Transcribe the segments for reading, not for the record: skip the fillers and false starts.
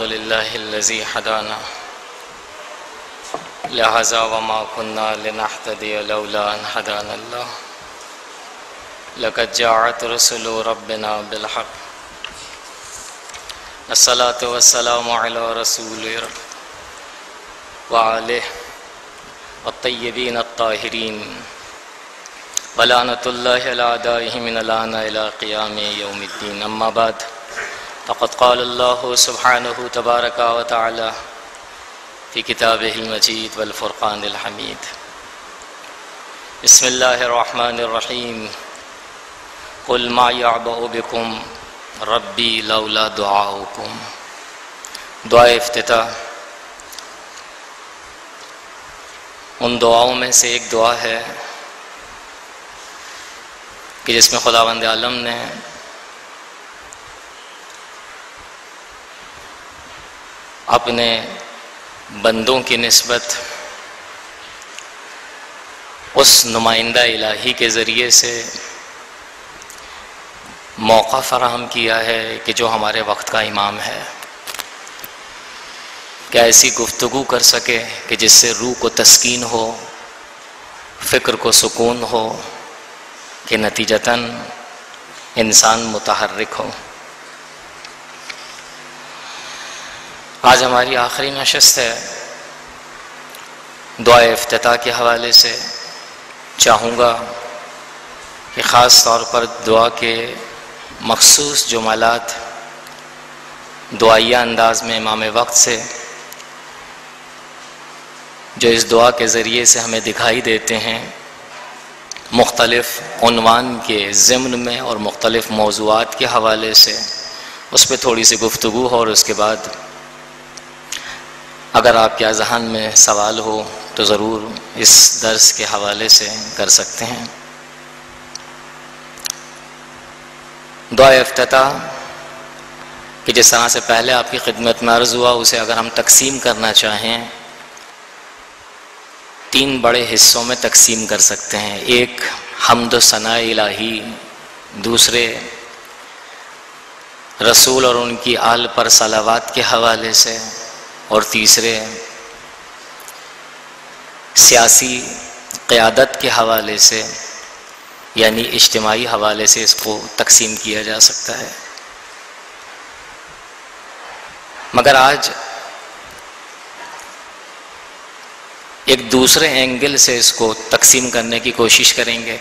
للہ الذی ہدانا لہذا وما كنا لنہتدی لولا ان ہدانا اللہ لقد جاءت رسل ربنا بالحق الصلاۃ والسلام علی رسول وآلہ الطیبین الطاہرین ولعنۃ اللہ علی اعدائہ من الآن الی قیام یوم الدین اما بعد فقد قال اللہ سبحانہ تبارک و تعالی فی کتابہ المجید والفرقان الحمید بسم اللہ الرحمن الرحیم قل ما یعبأ بکم ربی لولا دعاؤکم۔ دعا افتتاح ان دعاؤں میں سے ایک دعا ہے کہ جس میں خداوند عالم نے اپنے بندوں کی نسبت اس نمائندہ الہی کے ذریعے سے موقع فراہم کیا ہے کہ جو ہمارے وقت کا امام ہے، کہ ایسی گفتگو کر سکے کہ جس سے روح کو تسکین ہو، فکر کو سکون ہو، کہ نتیجتاً انسان متحرک ہو۔ آج ہماری آخری نشست ہے۔ دعا افتتاح کے حوالے سے چاہوں گا کہ خاص طور پر دعا کے مخصوص جملات دعائیہ انداز میں امام وقت سے جو اس دعا کے ذریعے سے ہمیں دکھائی دیتے ہیں، مختلف عنوان کے ضمن میں اور مختلف موضوعات کے حوالے سے اس پہ تھوڑی سی گفتگو ہو، اور اس کے بعد اگر آپ کے ذہن میں سوال ہو تو ضرور اس درس کے حوالے سے کر سکتے ہیں۔ دعا افتتاح کہ جس طرح سے پہلے آپ کی خدمت میں عرض ہوا، اسے اگر ہم تقسیم کرنا چاہیں 3 بڑے حصوں میں تقسیم کر سکتے ہیں۔ ایک حمد و ثناء الہی، دوسرے رسول اور ان کی آل پر صلوات کے حوالے سے، اور تیسرے سیاسی قیادت کے حوالے سے، یعنی اجتماعی حوالے سے اس کو تقسیم کیا جا سکتا ہے۔ مگر آج ایک دوسرے اینگل سے اس کو تقسیم کرنے کی کوشش کریں گے۔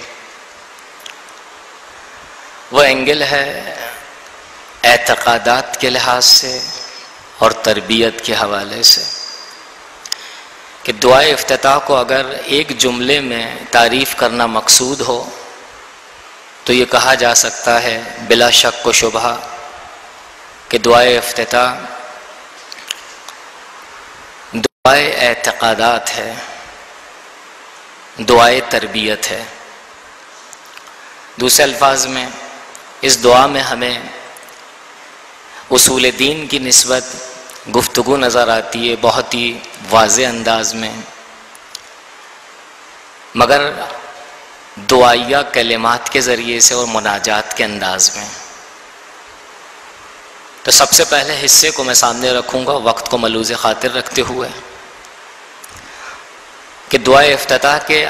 وہ اینگل ہے اعتقادات کے لحاظ سے اور تربیت کے حوالے سے، کہ دعائے افتتاح کو اگر ایک جملے میں تعریف کرنا مقصود ہو تو یہ کہا جا سکتا ہے بلا شک و شبہ کہ دعائے افتتاح دعائے اعتقادات ہے، دعائے تربیت ہے۔ دوسرے الفاظ میں اس دعا میں ہمیں اصول دین کی نسبت گفتگو نظر آتی ہے بہت ہی واضح انداز میں، مگر دعائیہ کلمات کے ذریعے سے اور مناجات کے انداز میں۔ تو سب سے پہلے حصے کو میں سامنے رکھوں گا وقت کو ملوز خاطر رکھتے ہوئے، کہ دعائے افتتاح کے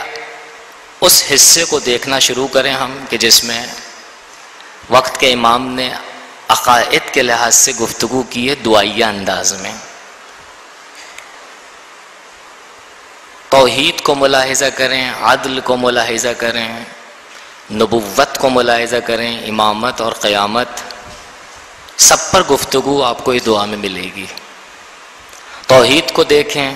اس حصے کو دیکھنا شروع کریں ہم کہ جس میں وقت کے امام نے عقائد کے لحاظ سے گفتگو کی ہے دعائیہ انداز میں۔ توحید کو ملاحظہ کریں، عدل کو ملاحظہ کریں، نبوت کو ملاحظہ کریں، امامت اور قیامت، سب پر گفتگو آپ کو اس دعا میں ملے گی۔ توحید کو دیکھیں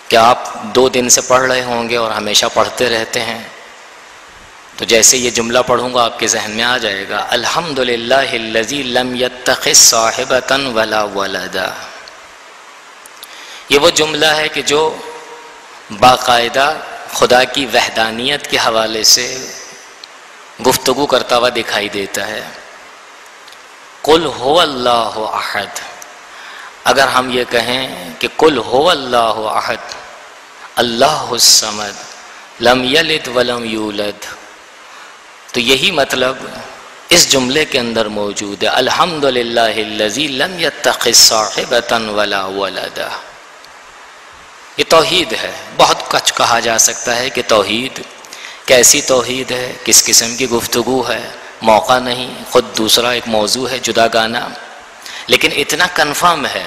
کہ آپ 2 دن سے پڑھ رہے ہوں گے اور ہمیشہ پڑھتے رہتے ہیں، تو جیسے یہ جملہ پڑھوں گا آپ کے ذہن میں آ جائے گا، الحمدللہ الذی لم یتخذ صاحبۃ ولا ولدا۔ یہ وہ جملہ ہے کہ جو باقاعدہ خدا کی وحدانیت کے حوالے سے گفتگو کرتا ہوا دکھائی دیتا ہے۔ قل هو اللہ احد، اگر ہم یہ کہیں کہ قل هو اللہ احد اللہ الصمد لم یلد ولم یولد، تو یہی مطلب اس جملے کے اندر موجود ہے الحمدللہ الذی لم یتخذ صاحبۃ ولا ولدا. یہ توحید ہے. بہت کچھ کہا جا سکتا ہے کہ توحید کیسی توحید ہے، کس قسم کی گفتگو ہے، موقع نہیں، خود دوسرا ایک موضوع ہے جدا گانا. لیکن اتنا کنفرم ہے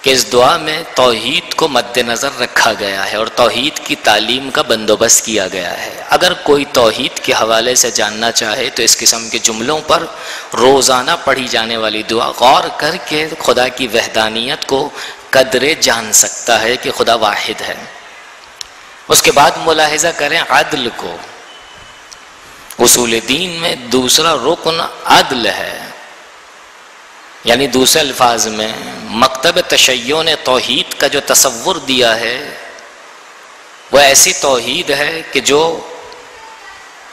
کہ اس دعا میں توحید کو مد نظر رکھا گیا ہے اور توحید کی تعلیم کا بندوبست کیا گیا ہے. اگر کوئی توحید کے حوالے سے جاننا چاہے تو اس قسم کے جملوں پر روزانہ پڑھی جانے والی دعا غور کر کے خدا کی وحدانیت کو قدرے جان سکتا ہے کہ خدا واحد ہے. اس کے بعد ملاحظہ کریں عدل کو. اصول دین میں دوسرا رکن عدل ہے، یعنی دوسرے الفاظ میں مکتب تشیع نے توحید کا جو تصور دیا ہے وہ ایسی توحید ہے کہ جو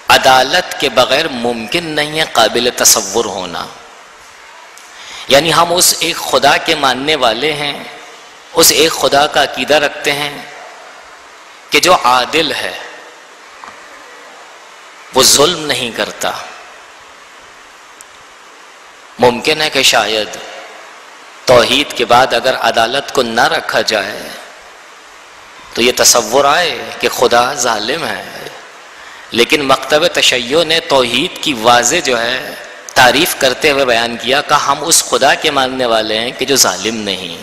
عدالت کے بغیر ممکن نہیں ہے قابل تصور ہونا. یعنی ہم اس ایک خدا کے ماننے والے ہیں، اس ایک خدا کا عقیدہ رکھتے ہیں کہ جو عادل ہے، وہ ظلم نہیں کرتا. ممکن ہے کہ شاید توحید کے بعد اگر عدالت کو نہ رکھا جائے تو یہ تصور آئے کہ خدا ظالم ہے، لیکن مکتب تشیع نے توحید کی واضح جو ہے تعریف کرتے ہوئے بیان کیا کہ ہم اس خدا کے ماننے والے ہیں کہ جو ظالم نہیں،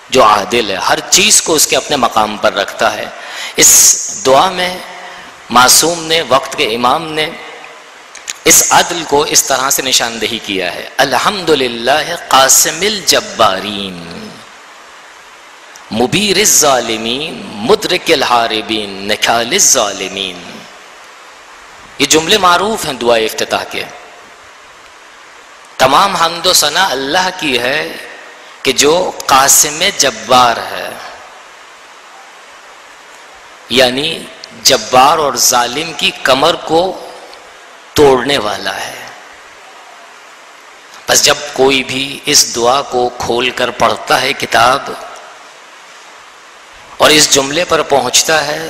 جو عادل ہے، ہر چیز کو اس کے اپنے مقام پر رکھتا ہے. اس دعا میں معصوم نے، وقت کے امام نے اس عدل کو اس طرح سے نشاندہی کیا ہے الحمدللہ قاسم الجبارین مبیر الظالمین مدرک الحاربین نکال الظالمین. یہ جملے معروف ہیں دعا افتتاح کے. تمام حمد و ثنا اللہ کی ہے کہ جو قاسم جبار ہے، یعنی جبار اور ظالم کی کمر کو توڑنے والا ہے. بس جب کوئی بھی اس دعا کو کھول کر پڑھتا ہے کتاب اور اس جملے پر پہنچتا ہے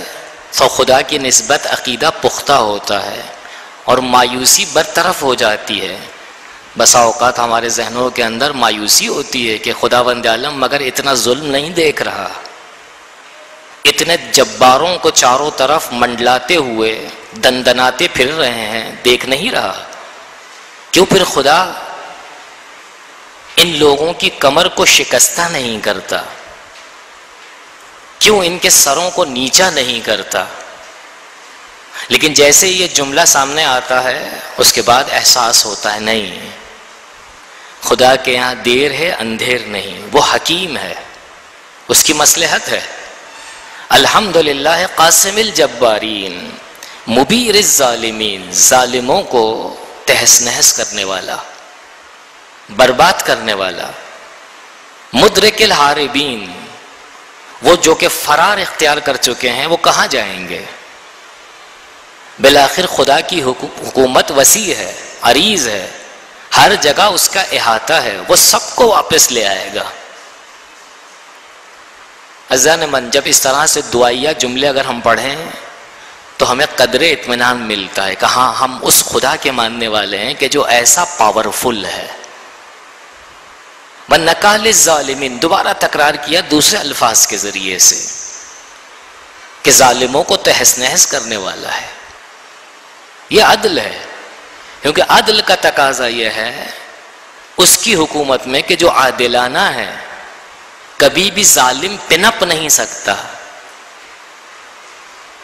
تو خدا کی نسبت عقیدہ پختہ ہوتا ہے اور مایوسی برطرف ہو جاتی ہے. بسا اوقات ہمارے ذہنوں کے اندر مایوسی ہوتی ہے کہ خداوند عالم مگر اتنا ظلم نہیں دیکھ رہا، اتنے جباروں کو چاروں طرف منڈلاتے ہوئے دندناتے پھر رہے ہیں، دیکھ نہیں رہا؟ کیوں پھر خدا ان لوگوں کی کمر کو شکستہ نہیں کرتا؟ کیوں ان کے سروں کو نیچا نہیں کرتا؟ لیکن جیسے یہ جملہ سامنے آتا ہے اس کے بعد احساس ہوتا ہے نہیں، خدا کے یہاں دیر ہے اندھیر نہیں، وہ حکیم ہے، اس کی مصلحت ہے. الحمدللہ قاسم الجبارین مبیر الظالمین، ظالموں کو تہس نہس کرنے والا، برباد کرنے والا. مدرک الحاربین، وہ جو کہ فرار اختیار کر چکے ہیں وہ کہاں جائیں گے؟ بالآخر خدا کی حکومت وسیع ہے، عریض ہے، ہر جگہ اس کا احاطہ ہے، وہ سب کو واپس لے آئے گا. عزیزان من، جب اس طرح سے دعائیہ جملے اگر ہم پڑھیں تو ہمیں قدر اطمینان ملتا ہے کہ ہاں ہم اس خدا کے ماننے والے ہیں کہ جو ایسا پاورفل ہے. وَنَكَالِ الظَّالِمِينَ، دوبارہ تکرار کیا دوسرے الفاظ کے ذریعے سے کہ ظالموں کو تہس نہس کرنے والا ہے. یہ عدل ہے، کیونکہ عدل کا تقاضا یہ ہے اس کی حکومت میں کہ جو عادلانہ ہے کبھی بھی ظالم پنپ نہیں سکتا.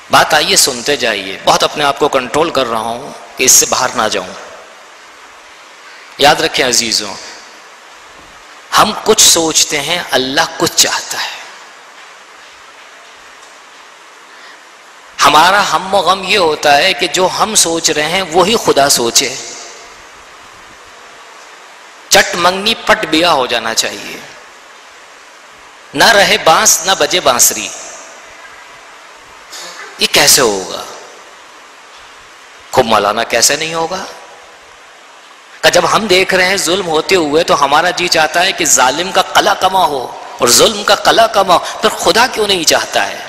بات آئیے سنتے جائیے، بہت اپنے آپ کو کنٹرول کر رہا ہوں کہ اس سے باہر نہ جاؤں. یاد رکھیں عزیزوں، ہم کچھ سوچتے ہیں، اللہ کچھ چاہتا ہے. ہمارا ہم و غم یہ ہوتا ہے کہ جو ہم سوچ رہے ہیں وہی خدا سوچے. چٹ منگنی پٹ بیا ہو جانا چاہیے، نہ رہے بانس نہ بجے بانسری. یہ کیسے ہوگا؟ خوب مولانا کیسے نہیں ہوگا؟ کہ جب ہم دیکھ رہے ہیں ظلم ہوتے ہوئے تو ہمارا جی چاہتا ہے کہ ظالم کا قلع کما ہو اور ظلم کا قلع کما ہو، پھر خدا کیوں نہیں چاہتا ہے؟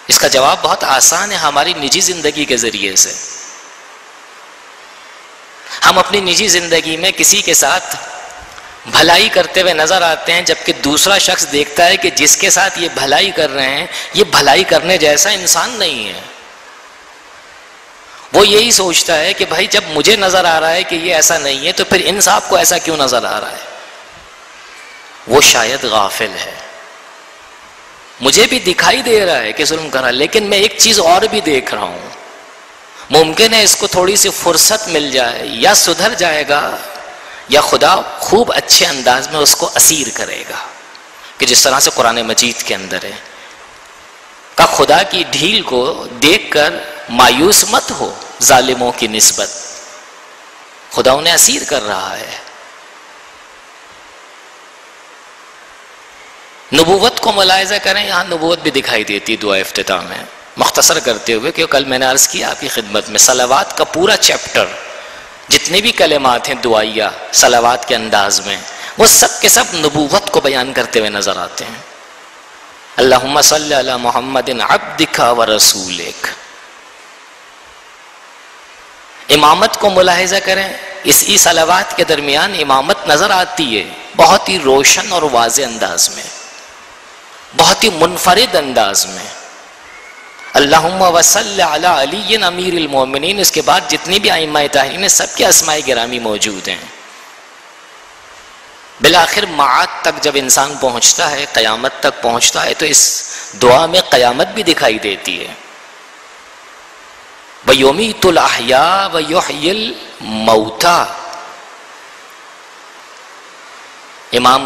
اس کا جواب بہت آسان ہے ہماری نجی زندگی کے ذریعے سے. ہم اپنی نجی زندگی میں کسی کے ساتھ بھلائی کرتے ہوئے نظر آتے ہیں، جبکہ دوسرا شخص دیکھتا ہے کہ جس کے ساتھ یہ بھلائی کر رہے ہیں یہ بھلائی کرنے جیسا انسان نہیں ہے۔ وہ یہی سوچتا ہے کہ بھائی جب مجھے نظر آ رہا ہے کہ یہ ایسا نہیں ہے تو پھر ان صاحب کو ایسا کیوں نظر آ رہا ہے؟ وہ شاید غافل ہے، مجھے بھی دکھائی دے رہا ہے کہ ظلم کر رہا ہے، لیکن میں ایک چیز اور بھی دیکھ رہا ہوں، ممکن ہے اس کو تھوڑی سی فرصت مل جائے، یا سدھر جائے گا یا خدا خوب اچھے انداز میں اس کو اسیر کرے گا، کہ جس طرح سے قرآن مجید کے اندر ہے کہ خدا کی ڈھیل کو دیکھ کر مایوس مت ہو ظالموں کی نسبت، خدا انہیں اسیر کر رہا ہے۔ نبوت کو ملاحظہ کریں، یہاں نبوت بھی دکھائی دیتی دعا افتتاح میں، مختصر کرتے ہوئے کہ کل میں نے عرض کیا آپ کی خدمت میں، صلوات کا پورا چیپٹر جتنے بھی کلمات ہیں دعائیہ صلوات کے انداز میں، وہ سب کے سب نبوت کو بیان کرتے ہوئے نظر آتے ہیں۔ اللہم صلی علی محمد عبدک و رسولک۔ امامت کو ملاحظہ کریں، اسی صلوات کے درمیان امامت نظر آتی ہے بہت ہی روشن اور واضح انداز میں، بہت ہی منفرد انداز میں۔ اللہم وصلی علی علی امیر المومنین، اس کے بعد جتنی بھی ائمہ طاہرین سب کے اسماء گرامی موجود ہیں۔ بالآخر معاد تک جب انسان پہنچتا ہے، قیامت تک پہنچتا ہے، تو اس دعا میں قیامت بھی دکھائی دیتی ہے۔ وَيُمِيتُ الْأَحْيَاءَ وَيُحْيِي الْمَوْتَى۔ امام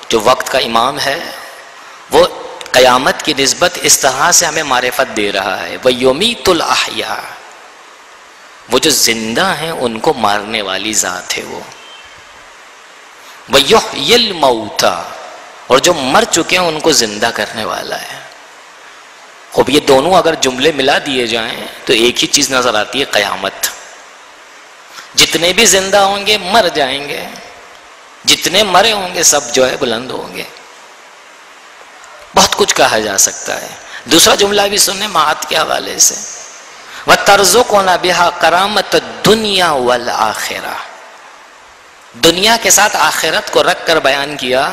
جو وقت کا امام ہے وہ قیامت کی نسبت اس طرح سے ہمیں معرفت دے رہا ہے، وَيُمِيتُ الْأَحْيَاءَ، وہ جو زندہ ہیں ان کو مارنے والی ذات ہے وہ، وَيُحْيِي الْمَوْتَى، اور جو مر چکے ہیں ان کو زندہ کرنے والا ہے۔ خوب یہ دونوں اگر جملے ملا دیے جائیں تو ایک ہی چیز نظر آتی ہے، قیامت۔ جتنے بھی زندہ ہوں گے مر جائیں گے، جتنے مرے ہوں گے سب جو ہے بلند ہوں گے۔ بہت کچھ کہا جا سکتا ہے۔ دوسرا جملہ بھی سنیں معاد کے حوالے سے، وَتَرْزُقُنَا بِهَا قَرَامَةَ الدُّنْيَا وَالْآخِرَةِ، دنیا کے ساتھ آخرت کو رکھ کر بیان کیا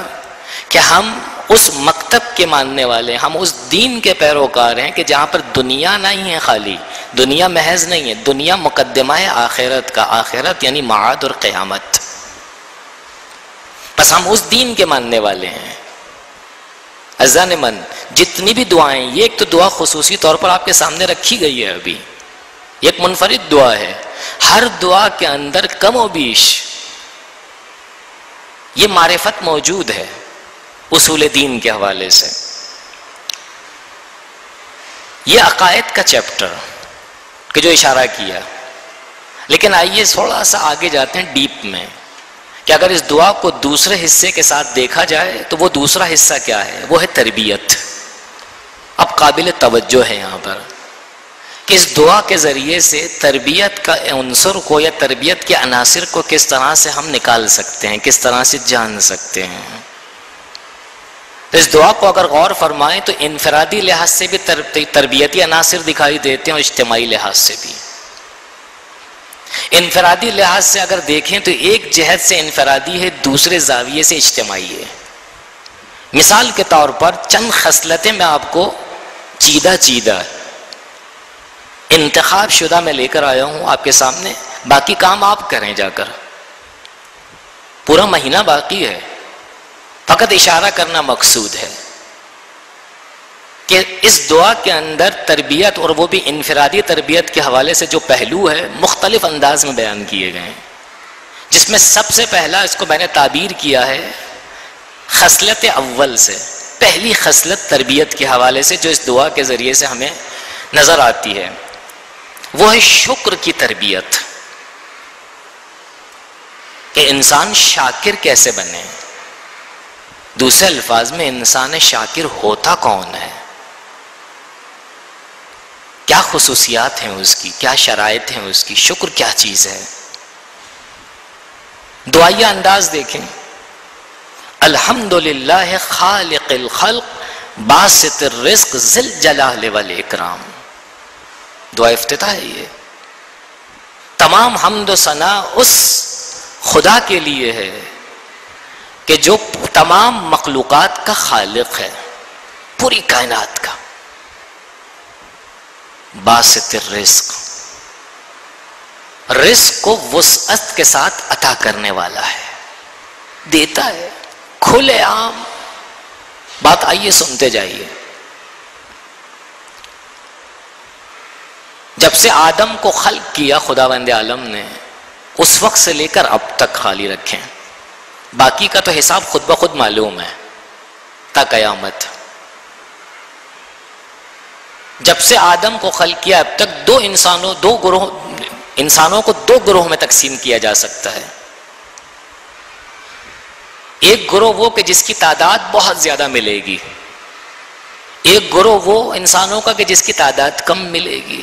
کہ ہم اس مکتب کے ماننے والے، ہم اس دین کے پیروکار ہیں کہ جہاں پر دنیا نہیں ہے، خالی دنیا محض نہیں ہے، دنیا مقدمہ ہے آخرت کا، آخرت یعنی معاد اور قیامت، بس ہم اس دین کے ماننے والے ہیں۔ عزیزان من، جتنی بھی دعائیں، یہ ایک تو دعا خصوصی طور پر آپ کے سامنے رکھی گئی ہے، ابھی یہ ایک منفرد دعا ہے، ہر دعا کے اندر کم و بیش یہ معرفت موجود ہے اصول دین کے حوالے سے۔ یہ عقائد کا چیپٹر کہ جو اشارہ کیا، لیکن آئیے تھوڑا سا آگے جاتے ہیں ڈیپ میں، کہ اگر اس دعا کو دوسرے حصے کے ساتھ دیکھا جائے تو وہ دوسرا حصہ کیا ہے؟ وہ ہے تربیت۔ اب قابل توجہ ہے یہاں پر کہ اس دعا کے ذریعے سے تربیت کا عنصر کو یا تربیت کے عناصر کو کس طرح سے ہم نکال سکتے ہیں، کس طرح سے جان سکتے ہیں۔ تو اس دعا کو اگر غور فرمائیں تو انفرادی لحاظ سے بھی تربیتی عناصر دکھائی دیتے ہیں اور اجتماعی لحاظ سے بھی۔ انفرادی لحاظ سے اگر دیکھیں تو ایک جہت سے انفرادی ہے، دوسرے زاویے سے اجتماعی ہے۔ مثال کے طور پر چند خصلتیں میں آپ کو چیدہ انتخاب شدہ میں لے کر آیا ہوں آپ کے سامنے، باقی کام آپ کریں جا کر، پورا مہینہ باقی ہے، فقط اشارہ کرنا مقصود ہے کہ اس دعا کے اندر تربیت، اور وہ بھی انفرادی تربیت کے حوالے سے جو پہلو ہے مختلف انداز میں بیان کیے گئے ہیں، جس میں سب سے پہلا اس کو میں نے تعبیر کیا ہے خصلت اول سے، پہلی خصلت تربیت کے حوالے سے جو اس دعا کے ذریعے سے ہمیں نظر آتی ہے، وہ ہے شکر کی تربیت، کہ انسان شاکر کیسے بنے۔ دوسرے الفاظ میں انسان شاکر ہوتا کون ہے، کیا خصوصیات ہیں اس کی، کیا شرائط ہیں اس کی، شکر کیا چیز ہے۔ دعائیہ انداز دیکھیں، الحمدللہ خالق الخلق باسط الرزق ذی الجلال والاکرام، دعا افتتاح ہے یہ۔ تمام حمد و ثنا اس خدا کے لیے ہے کہ جو تمام مخلوقات کا خالق ہے، پوری کائنات کا، باسط الرزق، رزق کو وسعت کے ساتھ عطا کرنے والا ہے، دیتا ہے کھلے عام۔ بات آئیے سنتے جائیے۔ جب سے آدم کو خلق کیا خداوند عالم نے، اس وقت سے لے کر اب تک خالی رکھیں، باقی کا تو حساب خود بخود معلوم ہے تا قیامت۔ جب سے آدم کو خلق کیا اب تک انسانوں کو دو گروہ میں تقسیم کیا جا سکتا ہے۔ ایک گروہ وہ کہ جس کی تعداد بہت زیادہ ملے گی، ایک گروہ وہ انسانوں کا کہ جس کی تعداد کم ملے گی۔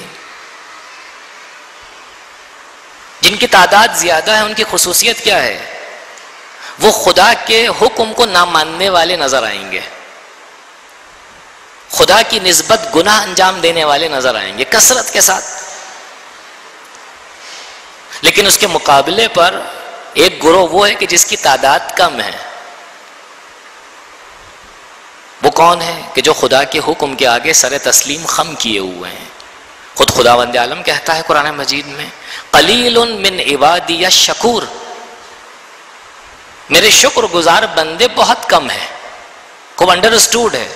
جن کی تعداد زیادہ ہے ان کی خصوصیت کیا ہے؟ وہ خدا کے حکم کو نہ ماننے والے نظر آئیں گے، خدا کی نسبت گناہ انجام دینے والے نظر آئیں گے کثرت کے ساتھ۔ لیکن اس کے مقابلے پر ایک گروہ وہ ہے کہ جس کی تعداد کم ہے۔ وہ کون ہے؟ کہ جو خدا کے حکم کے آگے سر تسلیم خم کیے ہوئے ہیں۔ خود خداوند عالم کہتا ہے قرآن مجید میں، قلیل من عبادی الشکور، میرے شکر گزار بندے بہت کم ہیں۔ خوب انڈرسٹوڈ ہے،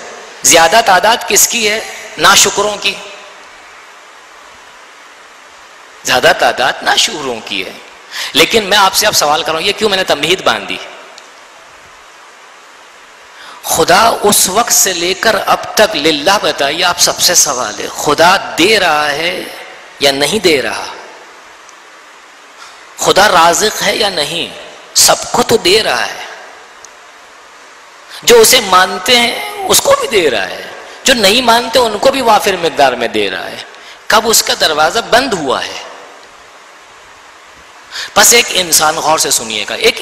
زیادہ تعداد کس کی ہے؟ ناشکروں کی، زیادہ تعداد ناشکروں کی ہے۔ لیکن میں آپ سے اب سوال کر رہا ہوں، یہ کیوں میں نے تمہید باندھی؟ خدا اس وقت سے لے کر اب تک، للہ بتائیے، آپ سب سے سوال ہے، خدا دے رہا ہے یا نہیں دے رہا؟ خدا رازق ہے یا نہیں؟ سب کو تو دے رہا ہے۔ جو اسے مانتے ہیں اس کو بھی دے رہا ہے، جو نہیں مانتے ان کو بھی وافر مقدار میں دے رہا ہے۔ کب اس کا دروازہ بند ہوا ہے؟ بس ایک انسان، غور سے سنیے گا، ایک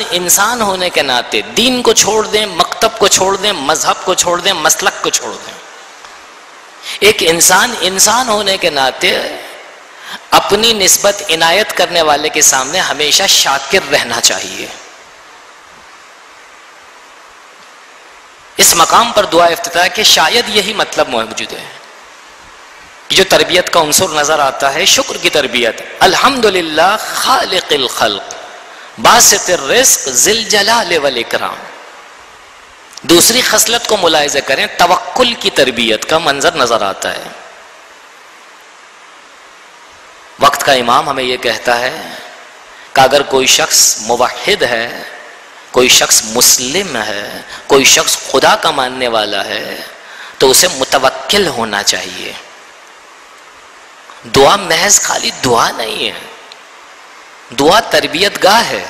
انسان ہونے کے ناطے دین کو چھوڑ دیں، مکتب کو چھوڑ دیں، مذہب کو چھوڑ دیں، مسلک کو چھوڑ دیں، ایک انسان ہونے کے ناطے اپنی نسبت عنایت کرنے والے کے سامنے ہمیشہ شاکر رہنا چاہیے۔ اس مقام پر دعا افتتاح کہ شاید یہی مطلب موجود ہے کہ جو تربیت کا عنصر نظر آتا ہے، شکر کی تربیت، الحمدللہ خالق الخلق باسط الرزق ذی الجلال والاکرام۔ دوسری خصلت کو ملاحظہ کریں، توکل کی تربیت کا منظر نظر آتا ہے۔ وقت کا امام ہمیں یہ کہتا ہے کہ اگر کوئی شخص موحد ہے، کوئی شخص مسلم ہے، کوئی شخص خدا کا ماننے والا ہے، تو اسے متوکل ہونا چاہیے۔ دعا محض خالی دعا نہیں ہے، دعا تربیت گاہ ہے۔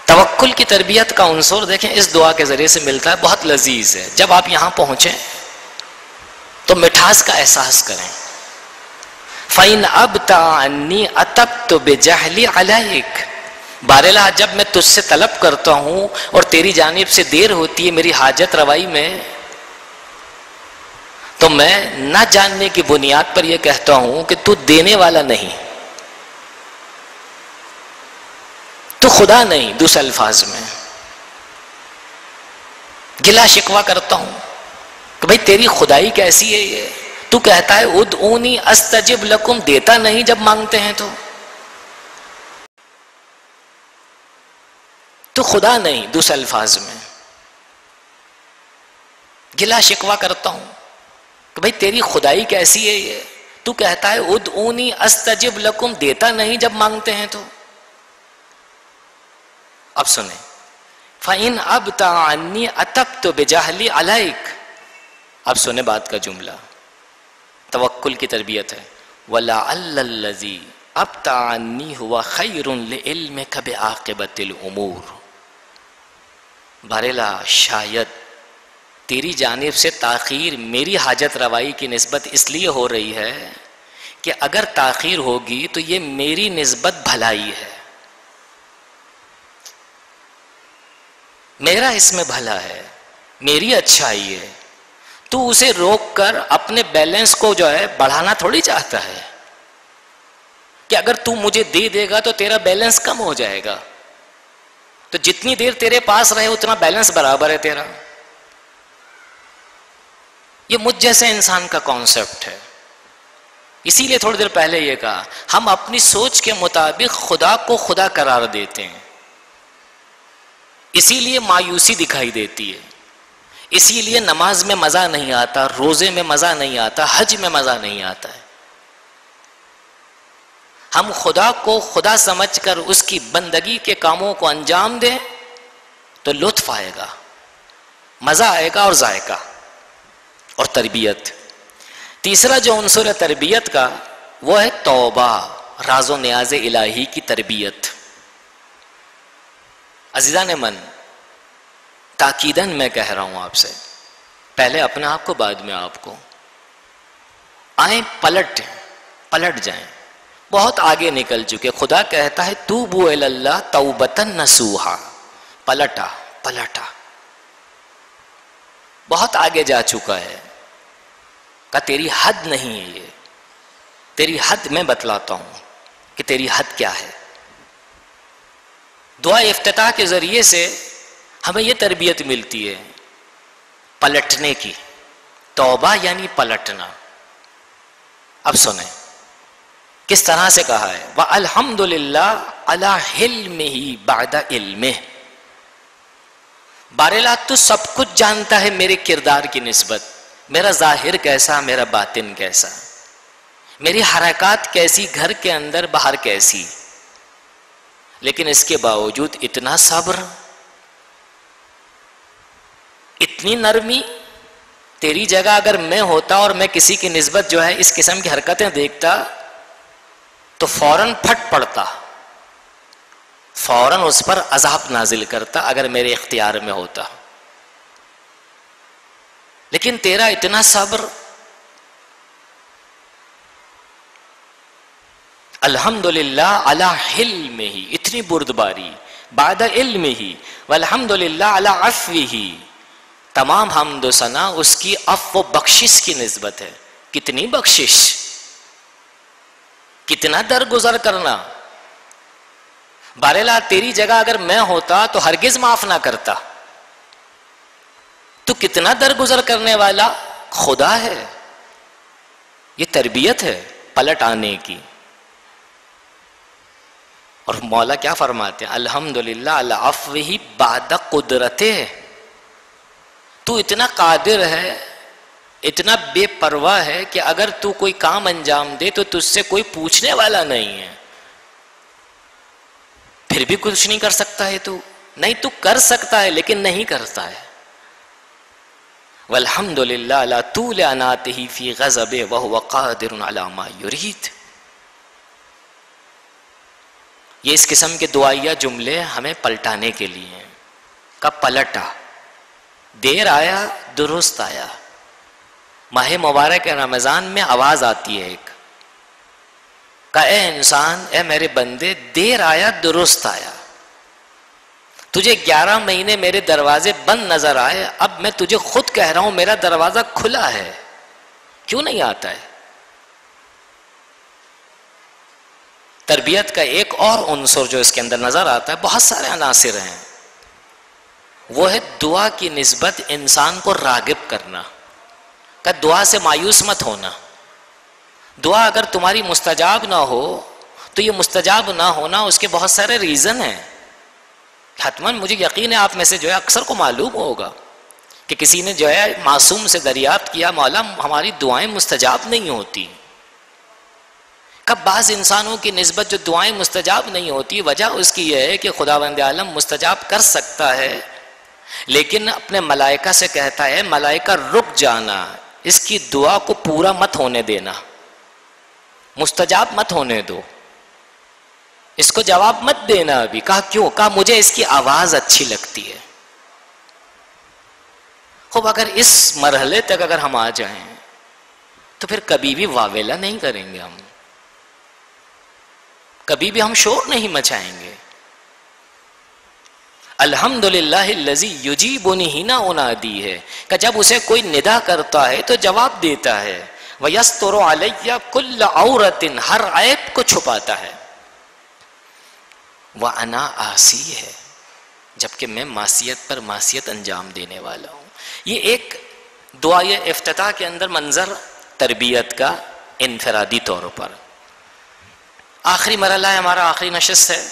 توکل کی تربیت کا عنصر دیکھیں اس دعا کے ذریعے سے ملتا ہے، بہت لذیذ ہے۔ جب آپ یہاں پہنچیں تو مٹھاس کا احساس کریں۔ فَإِنْ أَبْتَعَ عَنِّي أَتَبْتُ بِجَهْلِ عَلَيْكَ، باراللہ جب میں تجھ سے طلب کرتا ہوں اور تیری جانب سے دیر ہوتی ہے میری حاجت روائی میں، تو میں نہ جاننے کی بنیاد پر یہ کہتا ہوں کہ تو دینے والا نہیں، تو خدا نہیں۔ دوسرے الفاظ میں گلا شکوہ کرتا ہوں کہ بھئی تیری خدائی کیسی ہے؟ یہ تو کہتا ہے ادعونی استجب لکم، دیتا نہیں جب مانگتے ہیں تو خدا نہیں۔ دوسرے الفاظ میں گلا شکوہ کرتا ہوں کہ بھئی تیری خدائی کیسی ہے؟ یہ تو کہتا ہے ادعونی استجب لکم، دیتا نہیں جب مانگتے ہیں تو۔ اب سنیں، فَإِنْ أَبْتَعَ عَنِّي أَتَبْتُ بِجَهْلِ عَلَيْكَ۔ اب سنیں بات کا جملہ، توکل کی تربیت ہے، وَلَعَلَّ الَّذِي أَبْتَعَ عَنِّي هُوَ خَيْرٌ لِعِلْمِكَ بِعَاقِبَةِ الْأُمُورِ۔ باراللہ شاید تیری جانب سے تاخیر میری حاجت روائی کی نسبت اس لیے ہو رہی ہے کہ اگر تاخیر ہوگی تو یہ میری نسبت بھلائی ہے، میرا اس میں بھلا ہے، میری اچھائی ہے۔ تو اسے روک کر اپنے بیلنس کو جو ہے بڑھانا تھوڑی چاہتا ہے، کہ اگر تو مجھے دے دے گا تو تیرا بیلنس کم ہو جائے گا، تو جتنی دیر تیرے پاس رہے اتنا بیلنس برابر ہے تیرا. یہ مجھ جیسے انسان کا کانسیپٹ ہے. اسی لیے تھوڑی دیر پہلے یہ کہا ہم اپنی سوچ کے مطابق خدا کو خدا قرار دیتے ہیں، اسی لیے مایوسی دکھائی دیتی ہے، اسی لیے نماز میں مزہ نہیں آتا، روزے میں مزہ نہیں آتا، حج میں مزہ نہیں آتا ہے. ہم خدا کو خدا سمجھ کر اس کی بندگی کے کاموں کو انجام دیں تو لطف آئے گا، مزہ آئے گا اور ذائقہ اور تربیت. تیسرا جو عنصر ہے تربیت کا وہ ہے توبہ، راز و نیاز الہی کی تربیت. عزیزان من، تاکیداً میں کہہ رہا ہوں آپ سے، پہلے اپنے آپ کو بعد میں آپ کو، آئیں پلٹ جائیں. بہت آگے نکل چکے. خدا کہتا ہے توبوا الی اللہ توبۃ نصوحا، پلٹا بہت آگے جا چکا ہے. کہ تیری حد نہیں ہے، یہ تیری حد میں بتلاتا ہوں کہ تیری حد کیا ہے. دعا افتتاح کے ذریعے سے ہمیں یہ تربیت ملتی ہے پلٹنے کی. توبہ یعنی پلٹنا. اب سنیں کس طرح سے کہا ہے، وَالْحَمْدُ لِلَّهِ عَلَى حِلْمِهِ بَعْدَ عِلْمِهِ. بارلا تو سب کچھ جانتا ہے میرے کردار کی نسبت، میرا ظاہر کیسا، میرا باطن کیسا، میری حرکات کیسی، گھر کے اندر باہر کیسی، لیکن اس کے باوجود اتنا صبر، اتنی نرمی. تیری جگہ اگر میں ہوتا اور میں کسی کی نسبت جو ہے اس قسم کی حرکتیں دیکھتا تو فوراً پھٹ پڑتا، فوراً اس پر عذاب نازل کرتا اگر میرے اختیار میں ہوتا. لیکن تیرا اتنا صبر. الحمدللہ علی حلمہ، اتنی بردباری، بعد علمہ، والحمدللہ علی عفوہ. تمام حمد و ثنا اس کی عفو و بخشش کی نسبت ہے. کتنی بخشش، کتنا درگزر کرنا. بارلا تیری جگہ اگر میں ہوتا تو ہرگز معاف نہ کرتا. تو کتنا درگزر کرنے والا خدا ہے. یہ تربیت ہے پلٹ آنے کی. اور مولا کیا فرماتے ہیں، الحمدللہ علی عفوہ بعد قدرتہ. تو اتنا قادر ہے، اتنا بے پرواہ ہے کہ اگر تو کوئی کام انجام دے تو تجھ سے کوئی پوچھنے والا نہیں ہے، پھر بھی کچھ نہیں کر سکتا ہے. تو نہیں، تو کر سکتا ہے لیکن نہیں کرتا ہے. والحمدللہ علی طول اناتہ فی غضب وہو قادر علی ما یرید. یہ اس قسم کے دعائیہ جملے ہمیں پلٹانے کے لیے ہیں. کب پلٹا، دیر آیا درست آیا. ماہ مبارک رمضان میں آواز آتی ہے ایک کہ اے انسان، اے میرے بندے، دیر آیا درست آیا. تجھے 11 مہینے میرے دروازے بند نظر آئے، اب میں تجھے خود کہہ رہا ہوں میرا دروازہ کھلا ہے. کیوں نہیں آتا ہے؟ تربیت کا ایک اور عنصر جو اس کے اندر نظر آتا ہے، بہت سارے عناصر ہیں، وہ ہے دعا کی نسبت انسان کو راغب کرنا. کہ دعا سے مایوس مت ہونا. دعا اگر تمہاری مستجاب نہ ہو تو یہ مستجاب نہ ہونا اس کے بہت سارے ریزن ہیں. حتماً مجھے یقین ہے آپ میں سے جو ہے اکثر کو معلوم ہوگا کہ کسی نے جو ہے معصوم سے دریافت کیا، مولا ہماری دعائیں مستجاب نہیں ہوتی. کب بعض انسانوں کی نسبت جو دعائیں مستجاب نہیں ہوتی، وجہ اس کی یہ ہے کہ خداوند عالم مستجاب کر سکتا ہے لیکن اپنے ملائکہ سے کہتا ہے ملائکہ رک جانا، اس کی دعا کو پورا مت ہونے دینا، مستجاب مت ہونے دو، اس کو جواب مت دینا ابھی. کہا کیوں؟ کہا مجھے اس کی آواز اچھی لگتی ہے. خوب اگر اس مرحلے تک اگر ہم آ جائیں تو پھر کبھی بھی واویلا نہیں کریں گے، ہم کبھی بھی ہم شور نہیں مچائیں گے. الحمدللہ الذی یجیبنی ہنا انادی ہے کہ جب اسے کوئی ندا کرتا ہے تو جواب دیتا ہے. وَيَسْتُرُ عَلَيَّ كُلَّ عَوْرَةٍ، ہر عیب کو چھپاتا ہے. وَأَنَا آسی ہے، جبکہ میں معصیت پر معصیت انجام دینے والا ہوں. یہ ایک دعائے افتتاح کے اندر منظر تربیت کا انفرادی طور پر. آخری مرحلہ ہے ہمارا، آخری نشست ہے.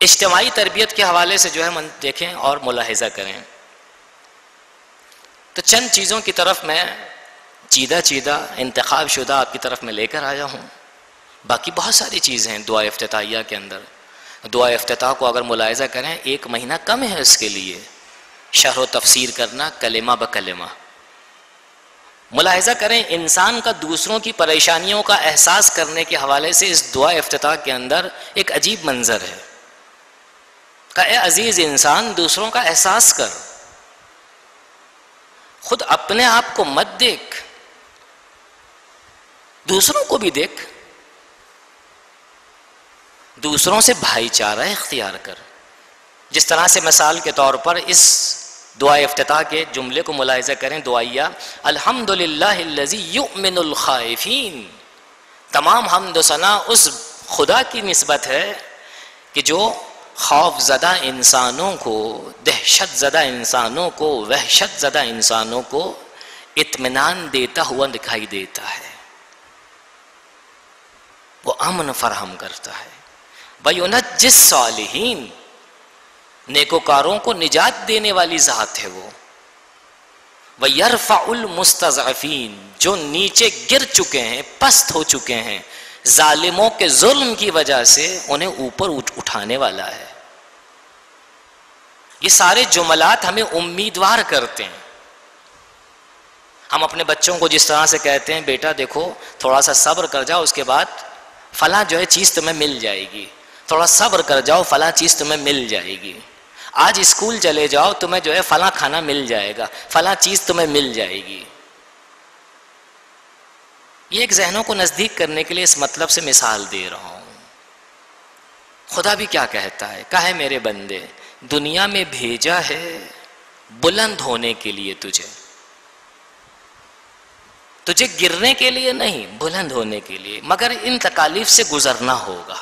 اجتماعی تربیت کے حوالے سے جو ہے دیکھیں اور ملاحظہ کریں تو چند چیزوں کی طرف میں چیدہ انتخاب شدہ آپ کی طرف میں لے کر آیا ہوں. باقی بہت ساری چیزیں ہیں دعا افتتاحیہ کے اندر. دعا افتتاح کو اگر ملاحظہ کریں 1 مہینہ کم ہے اس کے لیے شرح و تفسیر کرنا کلمہ بکلمہ. ملاحظہ کریں انسان کا دوسروں کی پریشانیوں کا احساس کرنے کے حوالے سے اس دعا افتتاح کے اندر ایک عجیب منظر ہے کہ اے عزیز انسان دوسروں کا احساس کر، خود اپنے آپ کو مت دیکھ، دوسروں کو بھی دیکھ، دوسروں سے بھائی چارہ اختیار کر. جس طرح سے مثال کے طور پر اس دعا افتتاح کے جملے کو ملاحظہ کریں دعائیہ، الحمدللہ الذی یؤمن الخائفین، تمام حمد و ثنا اس خدا کی نسبت ہے کہ جو خوف زدہ انسانوں کو، دہشت زدہ انسانوں کو، وحشت زدہ انسانوں کو اطمینان دیتا ہوا دکھائی دیتا ہے، وہ امن فراہم کرتا ہے. وَيُنَجِّ الصَّالِحِينَ، نیکوکاروں کو نجات دینے والی ذات ہے وہ. وَيَرْفَعُ الْمُسْتَضْعَفِينَ، جو نیچے گر چکے ہیں، پست ہو چکے ہیں ظالموں کے ظلم کی وجہ سے، انہیں اوپر اٹھانے والا ہے. یہ سارے جملات ہمیں امیدوار کرتے ہیں. ہم اپنے بچوں کو جس طرح سے کہتے ہیں بیٹا دیکھو تھوڑا سا صبر کر جاؤ، اس کے بعد فلاں جو ہے چیز تمہیں مل جائے گی، تھوڑا صبر کر جاؤ فلاں چیز تمہیں مل جائے گی، آج اسکول چلے جاؤ تمہیں جو ہے فلاں کھانا مل جائے گا، فلاں چیز تمہیں مل جائے گی. یہ ایک ذہنوں کو نزدیک کرنے کے لیے اس مطلب سے مثال دے رہا ہوں. خدا بھی کیا کہتا ہے، کہے میرے بندے دنیا میں بھیجا ہے بلند ہونے کے لیے، تجھے گرنے کے لیے نہیں، بلند ہونے کے لیے، مگر ان تکالیف سے گزرنا ہوگا.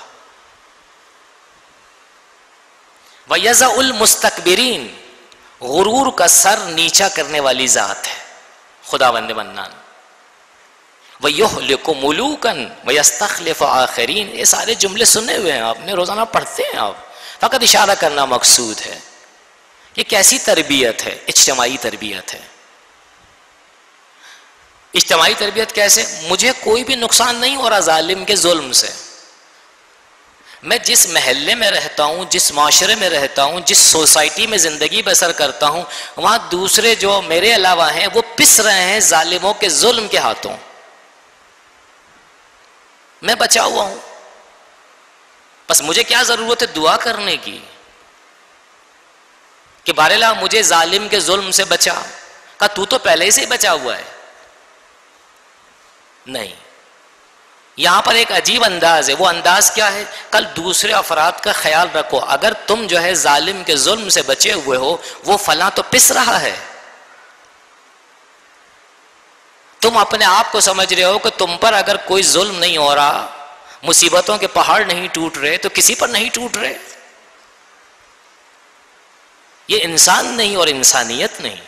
وَيَزَعُ الْمُسْتَكْبِرِينَ، غرور کا سر نیچا کرنے والی ذات ہے خداوند منان. وَيُهْلِكُ مُلُوكًا وَيَسْتَخْلِفُ آخَرِينَ، یہ سارے جملے سنے ہوئے ہیں آپ نے، روزانہ پڑھتے ہیں آپ، فقط اشارہ کرنا مقصود ہے. یہ کیسی تربیت ہے؟ اجتماعی تربیت ہے. اجتماعی تربیت کیسے؟ مجھے کوئی بھی نقصان نہیں ہو رہا ظالم کے ظلم سے، میں جس محلے میں رہتا ہوں، جس معاشرے میں رہتا ہوں، جس سوسائٹی میں زندگی بسر کرتا ہوں، وہاں دوسرے جو میرے علاوہ ہیں وہ پس رہے ہیں ظالموں کے ظلم کے ہاتھوں، میں بچا ہوا ہوں. بس مجھے کیا ضرورت ہے؟ دعا کرنے کی کہ بار اللہ مجھے ظالم کے ظلم سے بچا. کہا تو تو پہلے ہی سے بچا ہوا ہے. نہیں، یہاں پر ایک عجیب انداز ہے. وہ انداز کیا ہے؟ کل دوسرے افراد کا خیال رکھو، اگر تم جو ہے ظالم کے ظلم سے بچے ہوئے ہو، وہ فلاں تو پس رہا ہے، تم اپنے آپ کو سمجھ رہے ہو کہ تم پر اگر کوئی ظلم نہیں ہو رہا، مصیبتوں کے پہاڑ نہیں ٹوٹ رہے، تو کسی پر نہیں ٹوٹ رہے. یہ انسان نہیں اور انسانیت نہیں.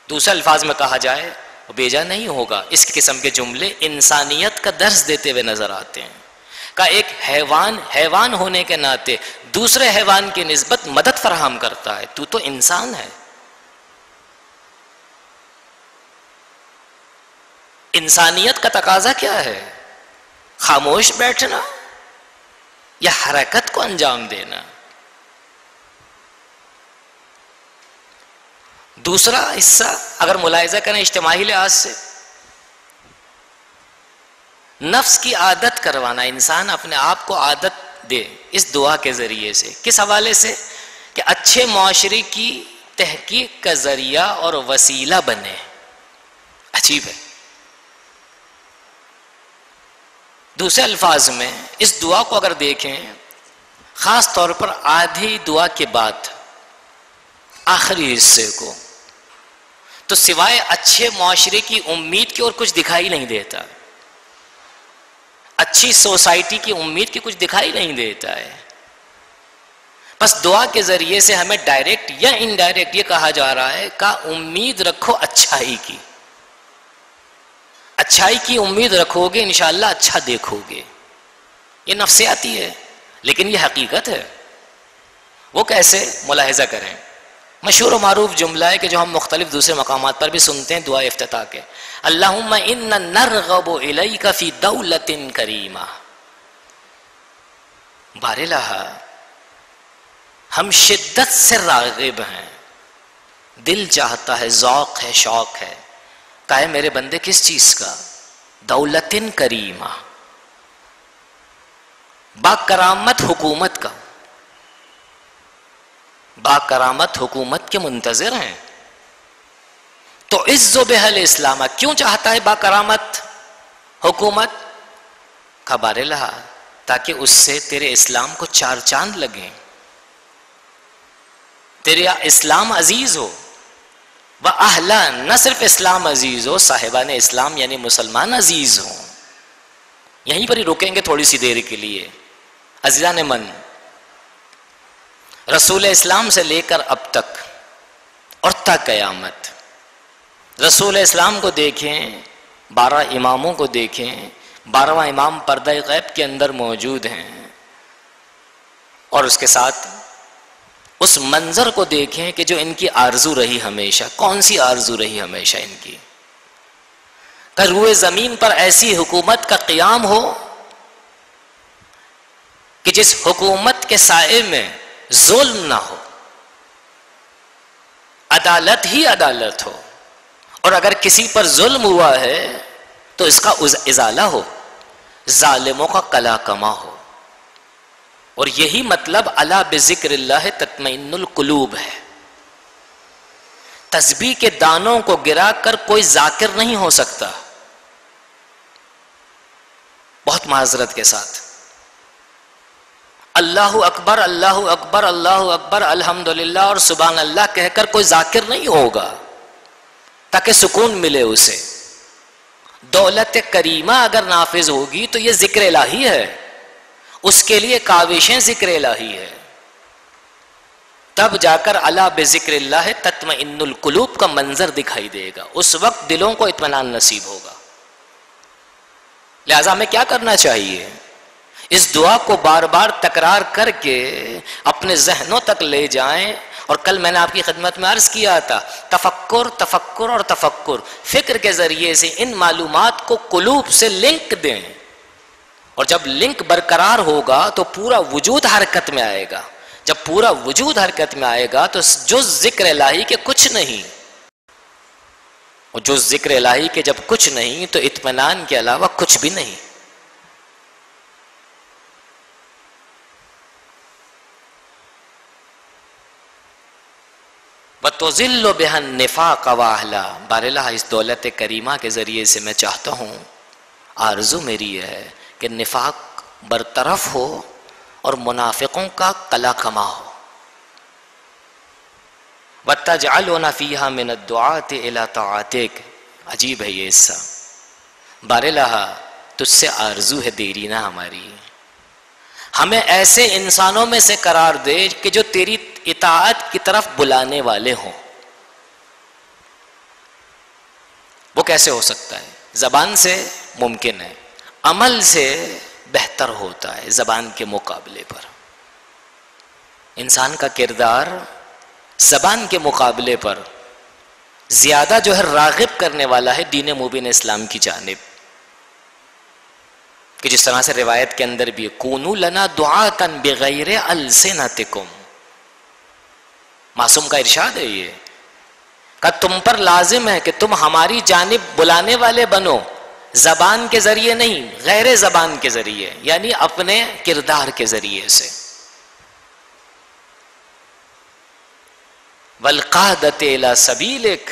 دوسرے الفاظ میں کہا جائے بیجا نہیں ہوگا. اس قسم کے جملے انسانیت کا درس دیتے ہوئے نظر آتے ہیں. کہ ایک حیوان ہونے کے ناطے دوسرے حیوان کی نسبت مدد فراہم کرتا ہے. تو انسان ہے. انسانیت کا تقاضا کیا ہے؟ خاموش بیٹھنا یا حرکت کو انجام دینا؟ دوسرا حصہ اگر ملاحظہ کریں اجتماعی لحاظ سے، نفس کی عادت کروانا. انسان اپنے آپ کو عادت دے اس دعا کے ذریعے سے. کس حوالے سے؟ کہ اچھے معاشرے کی تحقیق کا ذریعہ اور وسیلہ بنے. عجیب ہے. دوسرے الفاظ میں اس دعا کو اگر دیکھیں، خاص طور پر آدھی دعا کے بعد آخری حصے کو، تو سوائے اچھے معاشرے کی امید کی اور کچھ دکھائی نہیں دیتا، اچھی سوسائٹی کی امید کی کچھ دکھائی نہیں دیتا ہے. بس دعا کے ذریعے سے ہمیں ڈائریکٹ یا انڈائریکٹ یہ کہا جا رہا ہے کہ امید رکھو اچھائی کی، اچھائی کی امید رکھو گے انشاءاللہ اچھا دیکھو گے. یہ نفسیاتی ہے لیکن یہ حقیقت ہے. وہ کیسے؟ ملاحظہ کریں. مشہور و معروف جملہ ہے کہ جو ہم مختلف دوسرے مقامات پر بھی سنتے ہیں دعا افتتاح کے، اللہم انا نرغب الیک فی دولت کریمہ. بارالہ ہم شدت سے راغب ہیں، دل چاہتا ہے، ذوق ہے، شوق ہے، کہا ہے میرے بندے کس چیز کا؟ دولت کریمہ، با کرامت حکومت کا. با کرامت حکومت کے منتظر ہیں. تو عز بہل اسلام، کیوں چاہتا ہے با کرامت حکومت؟ خبر لہا تاکہ اس سے تیرے اسلام کو چار چاند لگیں، تیرا اسلام عزیز ہو. وہ اہلا، نہ صرف اسلام عزیز ہو، صاحبان اسلام یعنی مسلمان عزیز ہوں. یہیں پر ہی رکیں گے تھوڑی سی دیر کے لیے. عزیزان من، رسول اسلام سے لے کر اب تک اور تا قیامت، رسول اسلام کو دیکھیں، 12 اماموں کو دیکھیں، 12واں امام پردہ غیب کے اندر موجود ہیں، اور اس کے ساتھ اس منظر کو دیکھیں کہ جو ان کی آرزو رہی ہمیشہ. کون سی آرزو رہی ہمیشہ ان کی؟ کہ روئے زمین پر ایسی حکومت کا قیام ہو کہ جس حکومت کے سائے میں ظلم نہ ہو، عدالت ہی عدالت ہو، اور اگر کسی پر ظلم ہوا ہے تو اس کا ازالہ ہو، ظالموں کا قلا کما ہو. اور یہی مطلب الا بذکر اللہ تطمئن القلوب ہے. تسبیح کے دانوں کو گرا کر کوئی ذاکر نہیں ہو سکتا. بہت معذرت کے ساتھ اللہ اکبر اللہ اکبر اللہ اکبر الحمدللہ اور سبحان اللہ کہہ کر کوئی ذاکر نہیں ہوگا تاکہ سکون ملے اسے. دولت کریمہ اگر نافذ ہوگی تو یہ ذکر الہی ہے، اس کے لیے کاوشیں ذکر الہی ہے. تب جا کر الا بذکر اللہ تطمئن القلوب کا منظر دکھائی دے گا. اس وقت دلوں کو اطمینان نصیب ہوگا. لہذا ہمیں کیا کرنا چاہیے؟ اس دعا کو بار بار تکرار کر کے اپنے ذہنوں تک لے جائیں. اور کل میں نے آپ کی خدمت میں عرض کیا تھا، تفکر تفکر اور تفکر، فکر کے ذریعے سے ان معلومات کو قلوب سے لنک دیں. اور جب لنک برقرار ہوگا تو پورا وجود حرکت میں آئے گا. جب پورا وجود حرکت میں آئے گا تو جو ذکر الہی کے کچھ نہیں، اور جو ذکر الہی کے جب کچھ نہیں تو اطمینان کے علاوہ کچھ بھی نہیں. وَتُذِلُّ بِهَا النِّفَاقَ وَأَهْلَهُ. بارالہ اس دولت کریمہ کے ذریعے سے میں چاہتا ہوں، آرزو میری یہ ہے کہ نفاق برطرف ہو اور منافقوں کا قلا کما ہو. وَتَجْعَلُنَا فِيهَا مِنَ الدُّعَاةِ إِلَى طَاعَتِكَ. عجیب ہے یہ حصہ. بارالہ تجھ سے آرزو ہے دیرینہ ہماری، ہمیں ایسے انسانوں میں سے قرار دے کہ جو تیری اطاعت کی طرف بلانے والے ہوں. وہ کیسے ہو سکتا ہے؟ زبان سے ممکن ہے، عمل سے بہتر ہوتا ہے زبان کے مقابلے پر. انسان کا کردار زبان کے مقابلے پر زیادہ جو ہے راغب کرنے والا ہے دین مبین اسلام کی جانب. کہ جس طرح سے روایت کے اندر بھی کونوا لنا دعاۃ بغیر السنتکم، معصوم کا ارشاد ہے یہ کہ تم پر لازم ہے کہ تم ہماری جانب بلانے والے بنو، زبان کے ذریعے نہیں، غیر زبان کے ذریعے، یعنی اپنے کردار کے ذریعے سے. والقادۃ الی سبیلک.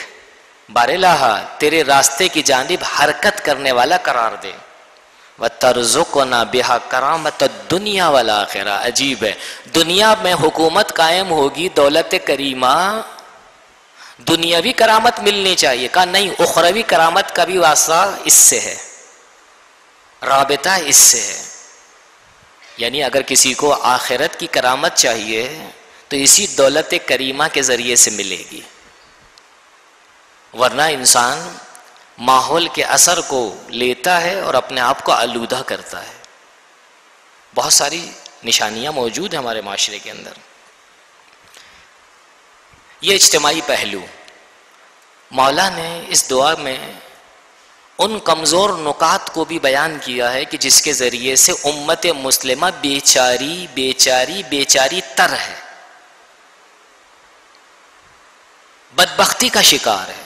بارالہ تیرے راستے کی جانب حرکت کرنے والا قرار دے. وَتَرْزُقُنَا بِهَا كَرَامَةَ الدُّنْيَا دنیاوی کرامت ملنی چاہیے، کہا نہیں، اخروی کرامت کا بھی واسطہ اس سے ہے، رابطہ اس سے ہے. یعنی اگر کسی کو آخرت کی کرامت چاہیے تو اسی دولت کریمہ کے ذریعے سے ملے گی، ورنہ انسان ماحول کے اثر کو لیتا ہے اور اپنے آپ کو آلودہ کرتا ہے. بہت ساری نشانیاں موجود ہیں ہمارے معاشرے کے اندر. یہ اجتماعی پہلو. مولا نے اس دعا میں ان کمزور نکات کو بھی بیان کیا ہے کہ جس کے ذریعے سے امت مسلمہ بیچاری بیچاری بیچاری تر ہے، بدبختی کا شکار ہے.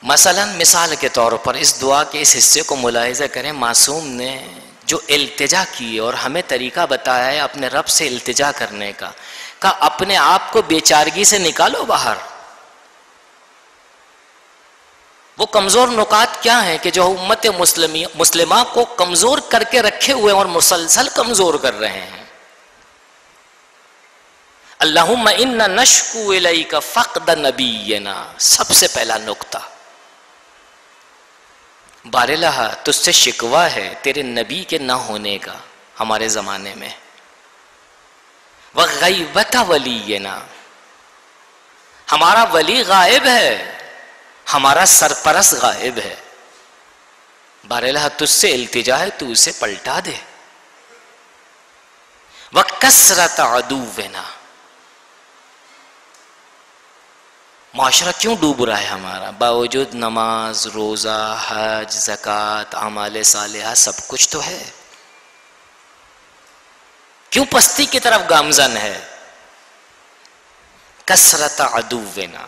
مثلا مثال کے طور پر اس دعا کے اس حصے کو ملاحظہ کریں. معصوم نے جو التجا کی اور ہمیں طریقہ بتایا ہے اپنے رب سے التجا کرنے کا، کہ اپنے آپ کو بیچارگی سے نکالو باہر. وہ کمزور نکات کیا ہیں کہ جو امت مسلمہ کو کمزور کر کے رکھے ہوئے اور مسلسل کمزور کر رہے ہیں. اللہم انا نشکو الیک فقد نبینا، سب سے پہلا نقطہ. بارلہ تجھ سے شکوہ ہے تیرے نبی کے نہ ہونے کا ہمارے زمانے میں. وغیبت ولینا، ہمارا ولی غائب ہے، ہمارا سرپرست غائب ہے. بارلہ تجھ سے التجا ہے، تو اسے پلٹا دے. وکثرت عدونا، معاشرہ کیوں ڈوب رہا ہے ہمارا؟ باوجود نماز، روزہ، حج، زکوٰۃ، اعمال صالحہ سب کچھ تو ہے، کیوں پستی کی طرف گامزن ہے؟ کثرت عدونا،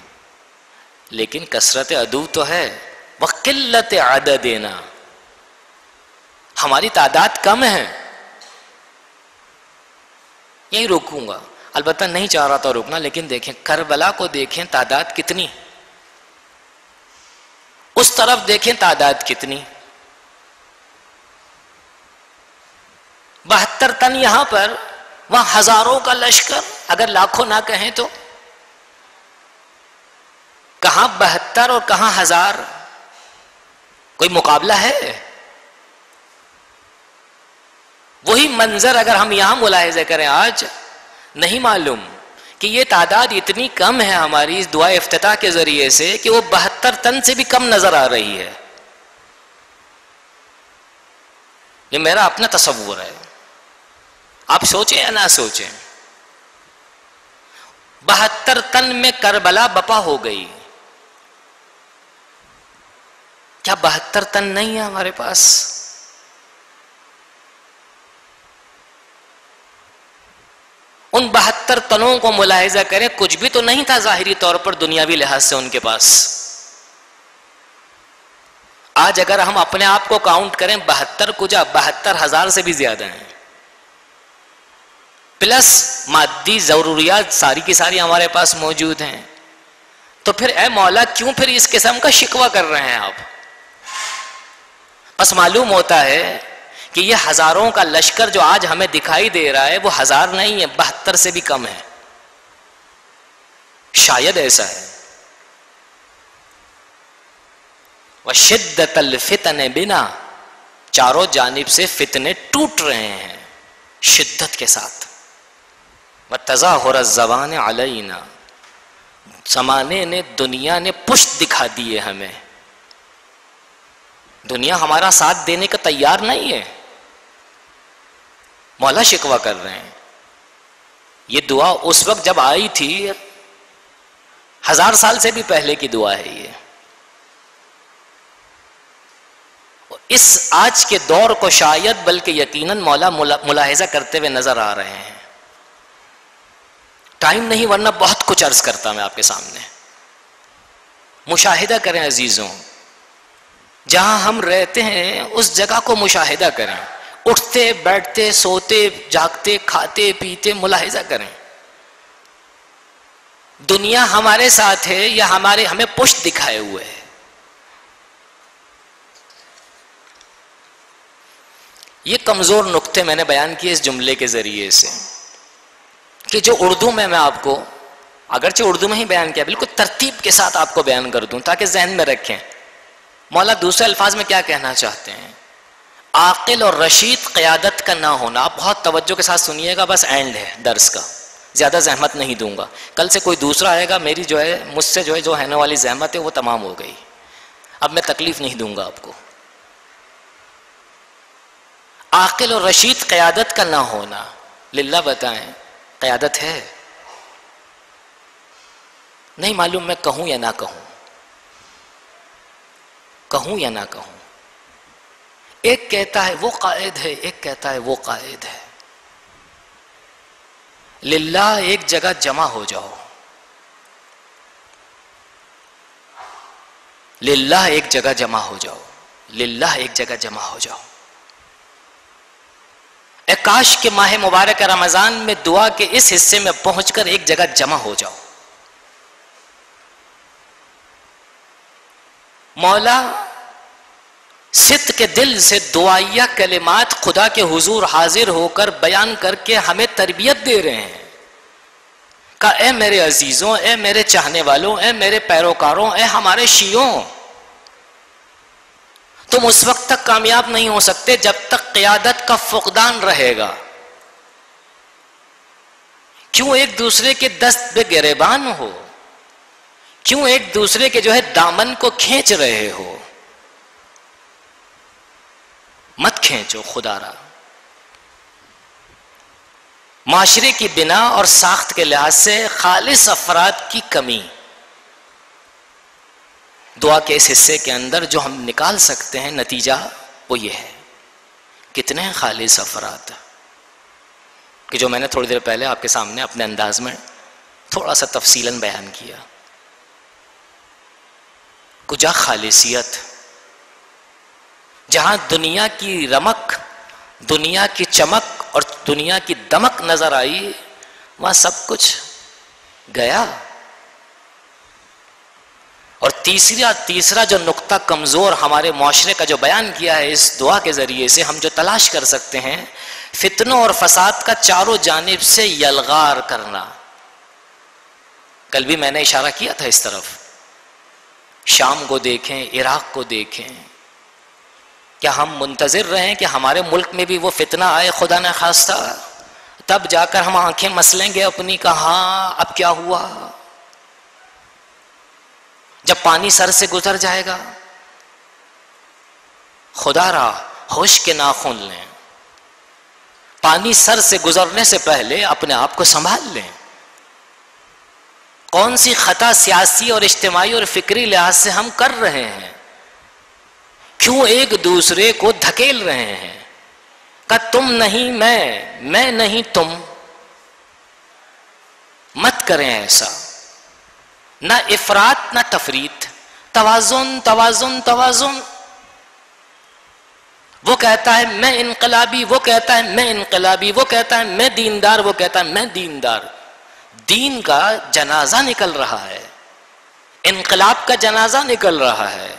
لیکن کثرت عدو تو ہے، وقلت عددنا، ہماری تعداد کم ہے. یہی روکوں گا، البتہ نہیں چاہ رہا تھا رکنا، لیکن دیکھیں کربلا کو دیکھیں تعداد کتنی، اس طرف دیکھیں تعداد کتنی. 72 تن یہاں پر، وہاں ہزاروں کا لشکر، اگر لاکھوں نہ کہیں تو. کہاں 72 اور کہاں 1000؟ کوئی مقابلہ ہے؟ وہی منظر اگر ہم یہاں ملاحظہ کریں آج، نہیں معلوم کہ یہ تعداد اتنی کم ہے ہماری اس دعا افتتاح کے ذریعے سے کہ وہ 72 تن سے بھی کم نظر آ رہی ہے. یہ میرا اپنا تصور ہے، آپ سوچیں یا نہ سوچیں. 72 تن میں کربلا بپا ہو گئی. کیا 72 تن نہیں ہے ہمارے پاس؟ ان 72 تنوں کو ملاحظہ کریں، کچھ بھی تو نہیں تھا ظاہری طور پر دنیاوی لحاظ سے ان کے پاس. آج اگر ہم اپنے آپ کو کاؤنٹ کریں، 72 کجا 72,000 سے بھی زیادہ ہیں، پلس مادی ضروریات ساری کی ساری ہمارے پاس موجود ہیں. تو پھر اے مولا کیوں پھر اس قسم کا شکوہ کر رہے ہیں آپ؟ بس معلوم ہوتا ہے کہ یہ ہزاروں کا لشکر جو آج ہمیں دکھائی دے رہا ہے وہ 1000 نہیں ہے، 72 سے بھی کم ہے. شاید ایسا ہے. وَشِدَّةَ الْفِتَنِ بِنَا، چاروں جانب سے فتنے ٹوٹ رہے ہیں شدت کے ساتھ. وَتَظَاهُرَ الزَّمَانِ عَلَيْنَا، زمانے نے، دنیا نے پشت دکھا دیے ہمیں. دنیا ہمارا ساتھ دینے کا تیار نہیں ہے. مولا شکوہ کر رہے ہیں. یہ دعا اس وقت جب آئی تھی 1000 سال سے بھی پہلے کی دعا ہے یہ. اس آج کے دور کو شاید بلکہ یقیناً مولا ملاحظہ کرتے ہوئے نظر آ رہے ہیں. ٹائم نہیں ورنہ بہت کچھ عرض کرتا میں آپ کے سامنے. مشاہدہ کریں عزیزوں، جہاں ہم رہتے ہیں اس جگہ کو مشاہدہ کریں. اٹھتے بیٹھتے سوتے جاگتے کھاتے پیتے ملاحظہ کریں. دنیا ہمارے ساتھ ہے یا ہمیں پشت دکھائے ہوئے ہے؟ یہ کمزور نقطے میں نے بیان کیے اس جملے کے ذریعے سے. کہ جو اردو میں آپ کو اگرچہ اردو میں ہی بیان کیا، بالکل ترتیب کے ساتھ آپ کو بیان کر دوں تاکہ ذہن میں رکھیں مولا دوسرے الفاظ میں کیا کہنا چاہتے ہیں. عاقل اور رشید قیادت کا نہ ہونا. آپ بہت توجہ کے ساتھ سنیے گا، بس اینڈ ہے درس کا، زیادہ زحمت نہیں دوں گا. کل سے کوئی دوسرا آئے گا، میری جو ہے مجھ سے جو ہے والی زحمت ہے وہ تمام ہو گئی. اب میں تکلیف نہیں دوں گا آپ کو. عاقل اور رشید قیادت کا نہ ہونا. للہ بتائیں قیادت ہے؟ نہیں معلوم میں کہوں یا نہ کہوں، کہوں یا نہ کہوں. ایک کہتا ہے وہ قائد ہے، ایک کہتا ہے وہ قائد ہے. للہ ایک جگہ جمع ہو جاؤ، للہ ایک جگہ جمع ہو جاؤ، للہ ایک جگہ جمع ہو جاؤ. اے کاش کے ماہ مبارک رمضان میں دعا کے اس حصے میں پہنچ کر ایک جگہ جمع ہو جاؤ. مولا صدق کے دل سے دعائیہ کلمات خدا کے حضور حاضر ہو کر بیان کر کے ہمیں تربیت دے رہے ہیں کہ اے میرے عزیزوں، اے میرے چاہنے والوں، اے میرے پیروکاروں، اے ہمارے شیعوں، تم اس وقت تک کامیاب نہیں ہو سکتے جب تک قیادت کا فقدان رہے گا. کیوں ایک دوسرے کے دست پہ گریبان ہو؟ کیوں ایک دوسرے کے جو ہے دامن کو کھینچ رہے ہو؟ مت کھینچو خدا را. معاشرے کی بنا اور ساخت کے لحاظ سے خالص افراد کی کمی. دعا کے اس حصے کے اندر جو ہم نکال سکتے ہیں نتیجہ وہ یہ ہے، کتنے خالص افراد کہ جو میں نے تھوڑی دیر پہلے آپ کے سامنے اپنے انداز میں تھوڑا سا تفصیلاً بیان کیا. کجا خالصیت، جہاں دنیا کی رمق، دنیا کی چمک اور دنیا کی دمک نظر آئی، وہاں سب کچھ گیا. اور تیسرا جو نقطہ کمزور ہمارے معاشرے کا جو بیان کیا ہے اس دعا کے ذریعے سے ہم جو تلاش کر سکتے ہیں، فتنوں اور فساد کا چاروں جانب سے یلغار کرنا. کل بھی میں نے اشارہ کیا تھا اس طرف. شام کو دیکھیں، عراق کو دیکھیں. کیا ہم منتظر رہیں کہ ہمارے ملک میں بھی وہ فتنہ آئے خدا نہ خواستہ، تب جا کر ہم آنکھیں مسلیں گے اپنی کہ ہاں اب کیا ہوا؟ جب پانی سر سے گزر جائے گا. خدا را ہوش کے ناخن لیں. پانی سر سے گزرنے سے پہلے اپنے آپ کو سنبھال لیں. کون سی خطا سیاسی اور اجتماعی اور فکری لحاظ سے ہم کر رہے ہیں؟ کیوں ایک دوسرے کو دھکیل رہے ہیں کہ تم نہیں میں نہیں تم؟ مت کریں ایسا. نہ افراط نہ تفریط، توازن توازن توازن. وہ کہتا ہے میں انقلابی، وہ کہتا ہے میں انقلابی، وہ کہتا ہے میں دیندار، وہ کہتا ہے میں دیندار. دین کا جنازہ نکل رہا ہے، انقلاب کا جنازہ نکل رہا ہے.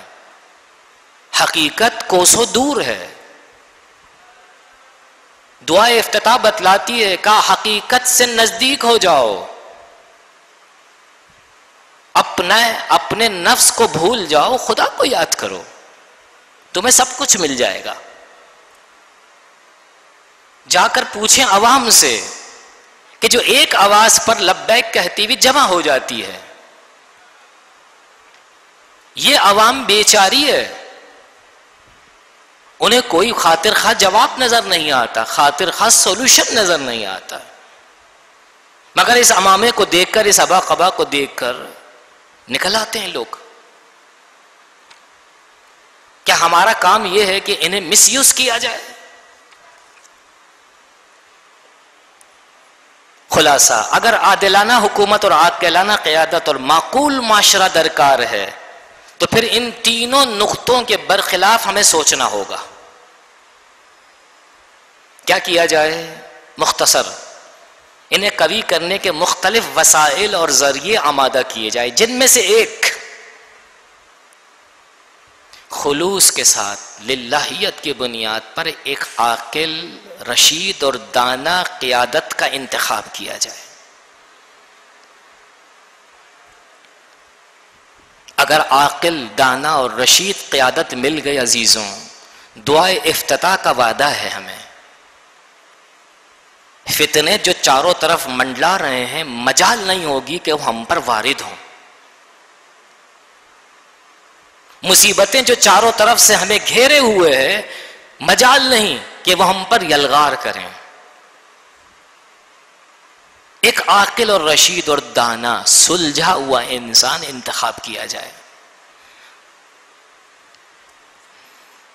حقیقت کوسوں دور ہے. دعا افتتاح بتلاتی ہے کہ حقیقت سے نزدیک ہو جاؤ. اپنے نفس کو بھول جاؤ، خدا کو یاد کرو، تمہیں سب کچھ مل جائے گا. جا کر پوچھیں عوام سے کہ جو ایک آواز پر لبیک کہتی ہوئی جمع ہو جاتی ہے، یہ عوام بیچاری ہے. انہیں کوئی خاطر خواہ جواب نظر نہیں آتا، خاطر خواہ سولوشن نظر نہیں آتا، مگر اس امامے کو دیکھ کر، اس ابا قبا کو دیکھ کر نکل آتے ہیں لوگ. کیا ہمارا کام یہ ہے کہ انہیں مس یوز کیا جائے؟ خلاصہ، اگر عادلانہ حکومت اور عاقلانہ قیادت اور معقول معاشرہ درکار ہے تو پھر ان تینوں نقطوں کے برخلاف ہمیں سوچنا ہوگا. کیا کیا جائے؟ مختصر انہیں قوی کرنے کے مختلف وسائل اور ذریعے آمادہ کیے جائے، جن میں سے ایک خلوص کے ساتھ للہیت کی بنیاد پر ایک عاقل، رشید اور دانا قیادت کا انتخاب کیا جائے. اگر عاقل، دانا اور رشید قیادت مل گئی عزیزوں، دعائے افتتاح کا وعدہ ہے ہمیں. فتنے جو چاروں طرف منڈلا رہے ہیں مجال نہیں ہوگی کہ وہ ہم پر وارد ہوں. مصیبتیں جو چاروں طرف سے ہمیں گھیرے ہوئے ہیں مجال نہیں کہ وہ ہم پر یلغار کریں. ایک عاقل اور رشید اور دانا سلجھا ہوا انسان انتخاب کیا جائے.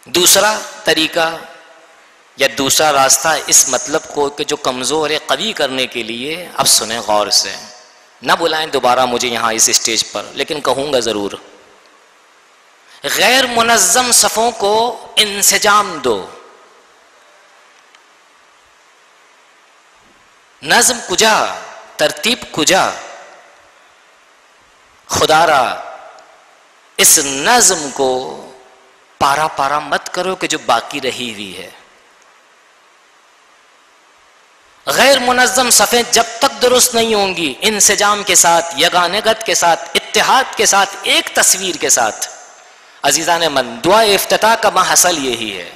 دوسرا طریقہ یا دوسرا راستہ اس مطلب کو کہ جو کمزور ہے قوی کرنے کے لیے، اب سنیں غور سے، نہ بلائیں دوبارہ مجھے یہاں اس اسٹیج پر، لیکن کہوں گا ضرور. غیر منظم صفوں کو انسجام دو. نظم کجا، ترتیب کجا؟ خدا را اس نظم کو پارا پارا مت کرو کہ جو باقی رہی ہوئی ہے. غیر منظم صفیں جب تک درست نہیں ہوں گی، انسجام کے ساتھ، یگانگت کے ساتھ، اتحاد کے ساتھ، ایک تصویر کے ساتھ. عزیزان من، دعا افتتاح کا محصل یہی ہے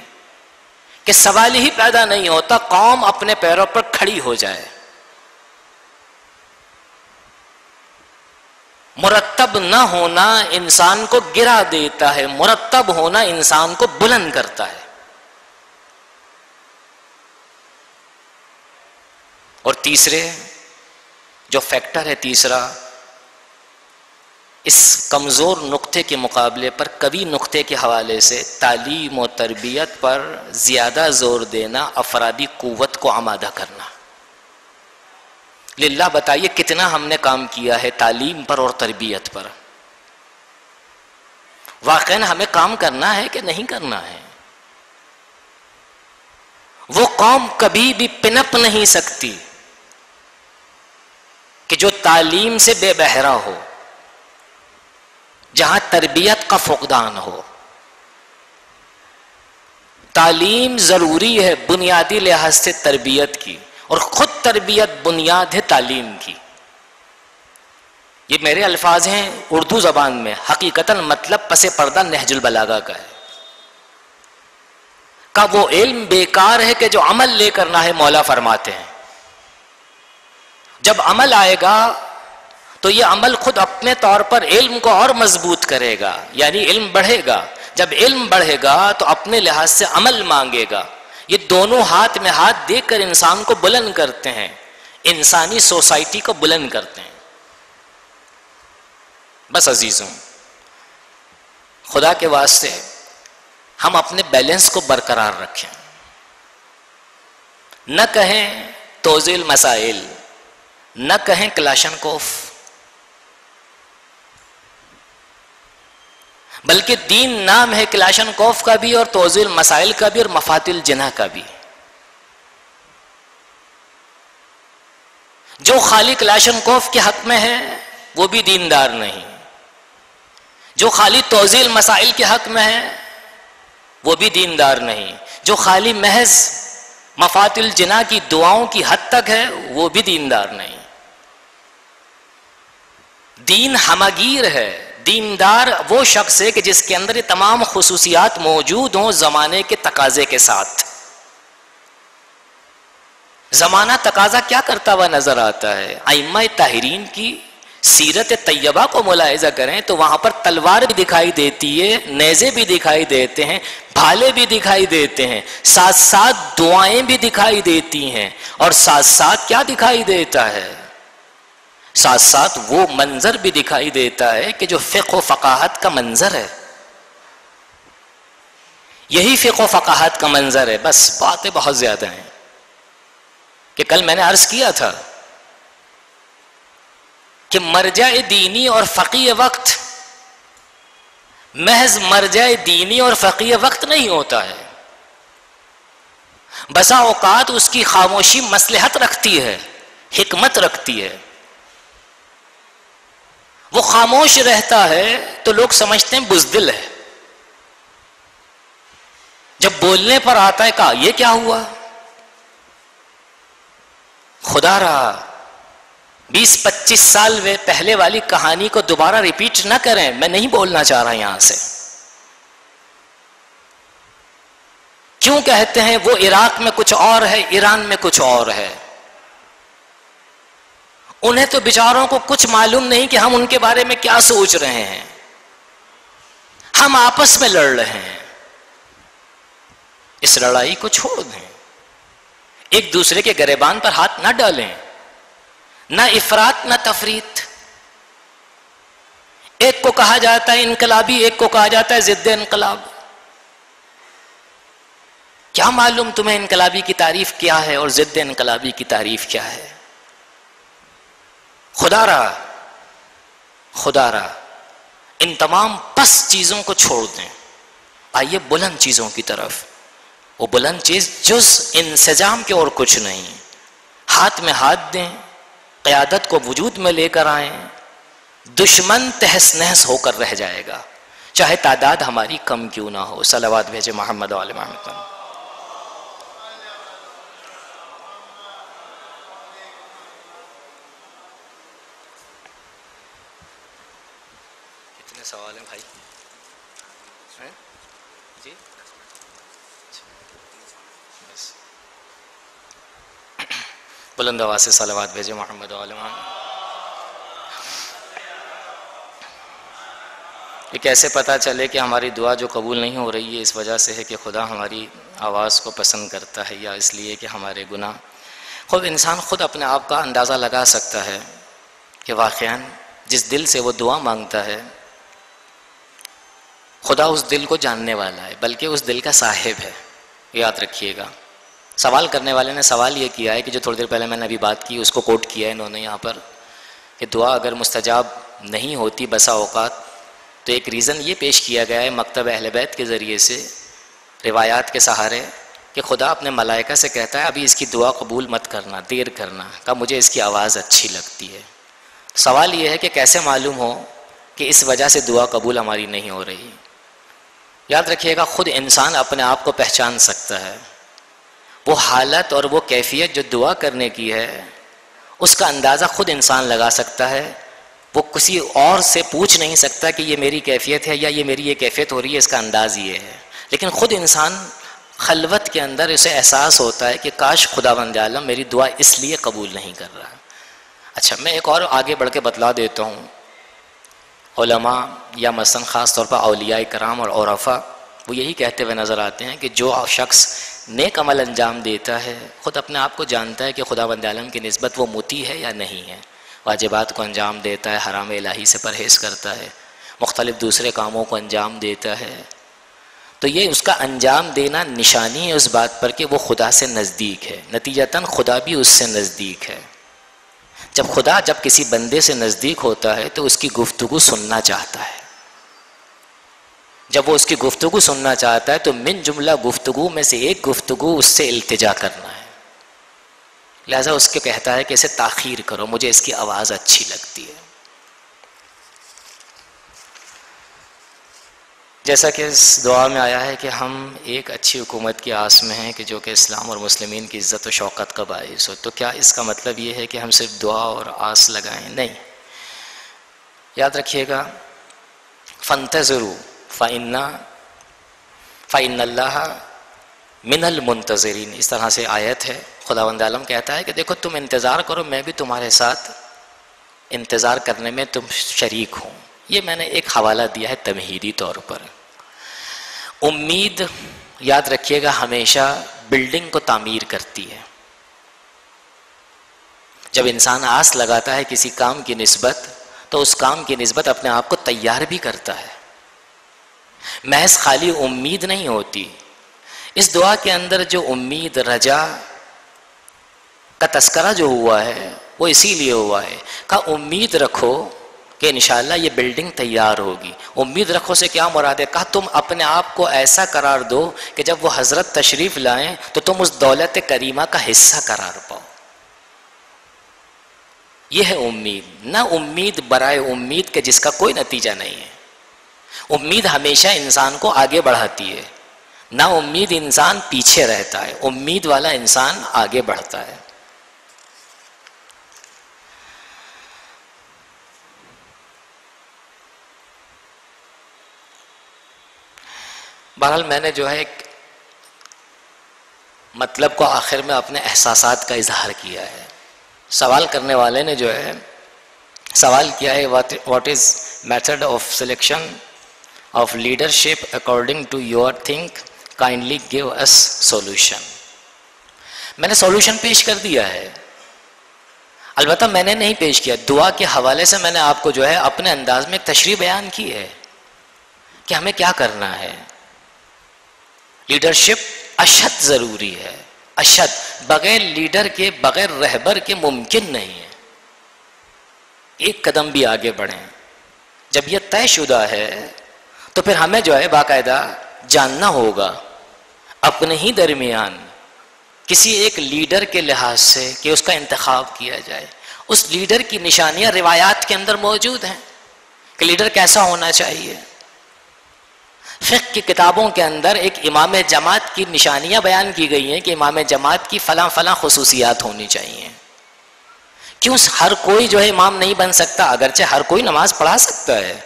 کہ سوال ہی پیدا نہیں ہوتا قوم اپنے پیروں پر کھڑی ہو جائے. مرتب نہ ہونا انسان کو گرا دیتا ہے، مرتب ہونا انسان کو بلند کرتا ہے. اور تیسرے جو فیکٹر ہے، تیسرا، اس کمزور نقطے کے مقابلے پر قوی نقطے کے حوالے سے تعلیم و تربیت پر زیادہ زور دینا، افرادی قوت کو آمادہ کرنا. للہ بتائیے کتنا ہم نے کام کیا ہے تعلیم پر اور تربیت پر؟ واقعاً ہمیں کام کرنا ہے کہ نہیں کرنا ہے؟ وہ قوم کبھی بھی پنپ نہیں سکتی کہ جو تعلیم سے بے بہرا ہو، جہاں تربیت کا فقدان ہو. تعلیم ضروری ہے بنیادی لحاظ سے تربیت کی، اور خود تربیت بنیاد ہے تعلیم کی. یہ میرے الفاظ ہیں اردو زبان میں، حقیقتاً مطلب پس پردہ نہج البلاغہ کا ہے. کہ وہ علم بیکار ہے کہ جو عمل لے کر نہ ہے، مولا فرماتے ہیں. جب عمل آئے گا تو یہ عمل خود اپنے طور پر علم کو اور مضبوط کرے گا، یعنی علم بڑھے گا. جب علم بڑھے گا تو اپنے لحاظ سے عمل مانگے گا. یہ دونوں ہاتھ میں ہاتھ دے کر انسان کو بلند کرتے ہیں، انسانی سوسائٹی کو بلند کرتے ہیں. بس عزیزوں، خدا کے واسطے ہم اپنے بیلنس کو برقرار رکھیں. نہ کہیں توضیح المسائل، نہ کہیں کلاشنکوف، بلکہ دین نام ہے کلاشنکوف کا بھی اور توضیح المسائل کا بھی اور مفاتیح الجناح کا بھی. جو خالی کلاشنکوف کے حق میں ہے وہ بھی دیندار نہیں، جو خالی توضیح المسائل کے حق میں ہے وہ بھی دیندار نہیں، جو خالی محض مفاتیح الجناح کی دعاؤں کی حد تک ہے وہ بھی دیندار نہیں. دین ہمگیر ہے. دیندار وہ شخص ہے کہ جس کے اندر یہ تمام خصوصیات موجود ہوں زمانے کے تقاضے کے ساتھ. زمانہ تقاضا کیا کرتا ہوا نظر آتا ہے؟ ائمہ طاہرین کی سیرت طیبہ کو ملاحظہ کریں تو وہاں پر تلوار بھی دکھائی دیتی ہے، نیزے بھی دکھائی دیتے ہیں، بھالے بھی دکھائی دیتے ہیں، ساتھ ساتھ دعائیں بھی دکھائی دیتی ہیں، اور ساتھ ساتھ کیا دکھائی دیتا ہے؟ ساتھ ساتھ وہ منظر بھی دکھائی دیتا ہے کہ جو فقہ و فقاہت کا منظر ہے. یہی فقہ و فقاہت کا منظر ہے. بس باتیں بہت زیادہ ہیں کہ کل میں نے عرض کیا تھا کہ مرجع دینی اور فقیہ وقت محض مرجع دینی اور فقیہ وقت نہیں ہوتا ہے. بسا اوقات اس کی خاموشی مصلحت رکھتی ہے، حکمت رکھتی ہے. وہ خاموش رہتا ہے تو لوگ سمجھتے ہیں بزدل ہے، جب بولنے پر آتا ہے کہا یہ کیا ہوا؟ خدا را 20-25 سال پہلے والی کہانی کو دوبارہ ریپیٹ نہ کریں. میں نہیں بولنا چاہ رہا یہاں سے. کیوں کہتے ہیں وہ عراق میں کچھ اور ہے، ایران میں کچھ اور ہے؟ انہیں تو بیچاروں کو کچھ معلوم نہیں کہ ہم ان کے بارے میں کیا سوچ رہے ہیں. ہم آپس میں لڑ رہے ہیں. اس لڑائی کو چھوڑ دیں. ایک دوسرے کے گریبان پر ہاتھ نہ ڈالیں. نہ افراط نہ تفریط. ایک کو کہا جاتا ہے انقلابی، ایک کو کہا جاتا ہے ضد انقلاب. کیا معلوم تمہیں انقلابی کی تعریف کیا ہے اور ضد انقلابی کی تعریف کیا ہے؟ خدا رہا ان تمام پس چیزوں کو چھوڑ دیں. آئیے بلند چیزوں کی طرف. وہ بلند چیز جز انسجام کے اور کچھ نہیں. ہاتھ میں ہاتھ دیں، قیادت کو وجود میں لے کر آئیں. دشمن تہس نہس ہو کر رہ جائے گا، چاہے تعداد ہماری کم کیوں نہ ہو. صلوات بھیجے محمد وعلی محمد. کتنے سوال ہیں بھائی؟ جی بس بلند آواز سے صلوات بھیجے محمد وعلی محمد. یہ کیسے پتہ چلے کہ ہماری دعا جو قبول نہیں ہو رہی ہے اس وجہ سے ہے کہ خدا ہماری آواز کو پسند کرتا ہے یا اس لیے کہ ہمارے گناہ؟ خود انسان خود اپنے آپ کا اندازہ لگا سکتا ہے کہ واقعاً جس دل سے وہ دعا مانگتا ہے خدا اس دل کو جاننے والا ہے، بلکہ اس دل کا صاحب ہے. یاد رکھیے گا. سوال کرنے والے نے سوال یہ کیا ہے کہ جو تھوڑی دیر پہلے میں نے ابھی بات کی اس کو کوٹ کیا ہے انہوں نے یہاں پر، کہ دعا اگر مستجاب نہیں ہوتی بسا اوقات تو ایک ریزن یہ پیش کیا گیا ہے مکتب اہل بیت کے ذریعے سے، روایات کے سہارے، کہ خدا اپنے ملائکہ سے کہتا ہے ابھی اس کی دعا قبول مت کرنا، دیر کرنا، کہ مجھے اس کی آواز اچھی لگتی ہے. سوال یہ ہے کہ کیسے معلوم ہو کہ اس وجہ سے دعا قبول ہماری نہیں ہو رہی؟ یاد رکھیے گا خود انسان اپنے آپ کو پہچان سکتا ہے. وہ حالت اور وہ کیفیت جو دعا کرنے کی ہے اس کا اندازہ خود انسان لگا سکتا ہے. وہ کسی اور سے پوچھ نہیں سکتا کہ یہ میری کیفیت ہے یا یہ میری یہ کیفیت ہو رہی ہے، اس کا انداز یہ ہے. لیکن خود انسان خلوت کے اندر اسے احساس ہوتا ہے کہ کاش خداوند عالم میری دعا اس لیے قبول نہیں کر رہا. اچھا میں ایک اور آگے بڑھ کے بتلا دیتا ہوں. علماء یا مثلا خاص طور پر اولیاء کرام اور عرفاء وہ یہی کہتے ہوئے نظر آتے ہیں کہ جو شخص نیک عمل انجام دیتا ہے خود اپنے آپ کو جانتا ہے کہ خداوند عالم کی نسبت وہ مطیع ہے یا نہیں ہے. واجبات کو انجام دیتا ہے، حرام الہی سے پرہیز کرتا ہے، مختلف دوسرے کاموں کو انجام دیتا ہے. تو یہ اس کا انجام دینا نشانی ہے اس بات پر کہ وہ خدا سے نزدیک ہے. نتیجتاً خدا بھی اس سے نزدیک ہے. جب خدا کسی بندے سے نزدیک ہوتا ہے تو اس کی گفتگو سننا چاہتا ہے. جب وہ اس کی گفتگو سننا چاہتا ہے تو من جملہ گفتگو میں سے ایک گفتگو اس سے التجا کرنا ہے. لہذا اس کو کہتا ہے کہ اسے تاخیر کرو، مجھے اس کی آواز اچھی لگتی ہے. جیسا کہ اس دعا میں آیا ہے کہ ہم ایک اچھی حکومت کی آس میں ہیں کہ جو کہ اسلام اور مسلمین کی عزت و شوکت کا باعث ہو. تو کیا اس کا مطلب یہ ہے کہ ہم صرف دعا اور آس لگائیں؟ نہیں. یاد رکھیے گا فانتظروا فإن اللہ من المنتظرین، اس طرح سے آیت ہے. خداوند عالم کہتا ہے کہ دیکھو تم انتظار کرو، میں بھی تمہارے ساتھ انتظار کرنے میں تم شریک ہوں. یہ میں نے ایک حوالہ دیا ہے تمہیدی طور پر. امید یاد رکھیے گا ہمیشہ بلڈنگ کو تعمیر کرتی ہے. جب انسان آس لگاتا ہے کسی کام کی نسبت تو اس کام کی نسبت اپنے آپ کو تیار بھی کرتا ہے. محض خالی امید نہیں ہوتی. اس دعا کے اندر جو امید رجا کا تذکرہ جو ہوا ہے وہ اسی لیے ہوا ہے کہ امید رکھو کہ انشاءاللہ یہ بلڈنگ تیار ہوگی. امید رکھو سے کیا مراد ہے؟ کہا تم اپنے آپ کو ایسا قرار دو کہ جب وہ حضرت تشریف لائیں تو تم اس دولت کریمہ کا حصہ قرار پاؤ. یہ ہے امید. نہ امید برائے امید کہ جس کا کوئی نتیجہ نہیں ہے. امید ہمیشہ انسان کو آگے بڑھاتی ہے. نہ امید انسان پیچھے رہتا ہے، امید والا انسان آگے بڑھتا ہے. بہرحال میں نے جو ہے ایک مطلب کو آخر میں اپنے احساسات کا اظہار کیا ہے. سوال کرنے والے نے جو ہے سوال کیا ہے what is method of selection of leadership according to your think kindly give اس سولوشن. میں نے سولوشن پیش کر دیا ہے، البتہ میں نے نہیں پیش کیا، دعا کے حوالے سے میں نے آپ کو جو ہے اپنے انداز میں تشریح بیان کی ہے کہ ہمیں کیا کرنا ہے. لیڈرشپ اشد ضروری ہے، اشد بغیر لیڈر کے بغیر رہبر کے ممکن نہیں ہے. ایک قدم بھی آگے بڑھیں. جب یہ طے شدہ ہے تو پھر ہمیں جو ہے باقاعدہ جاننا ہوگا اپنے ہی درمیان کسی ایک لیڈر کے لحاظ سے کہ اس کا انتخاب کیا جائے. اس لیڈر کی نشانیاں روایات کے اندر موجود ہیں کہ لیڈر کیسا ہونا چاہیے. فقہ کی کتابوں کے اندر ایک امام جماعت کی نشانیاں بیان کی گئی ہیں کہ امام جماعت کی فلاں فلاں خصوصیات ہونی چاہیے. کیوں ہر کوئی جو ہے امام نہیں بن سکتا؟ اگرچہ ہر کوئی نماز پڑھا سکتا ہے،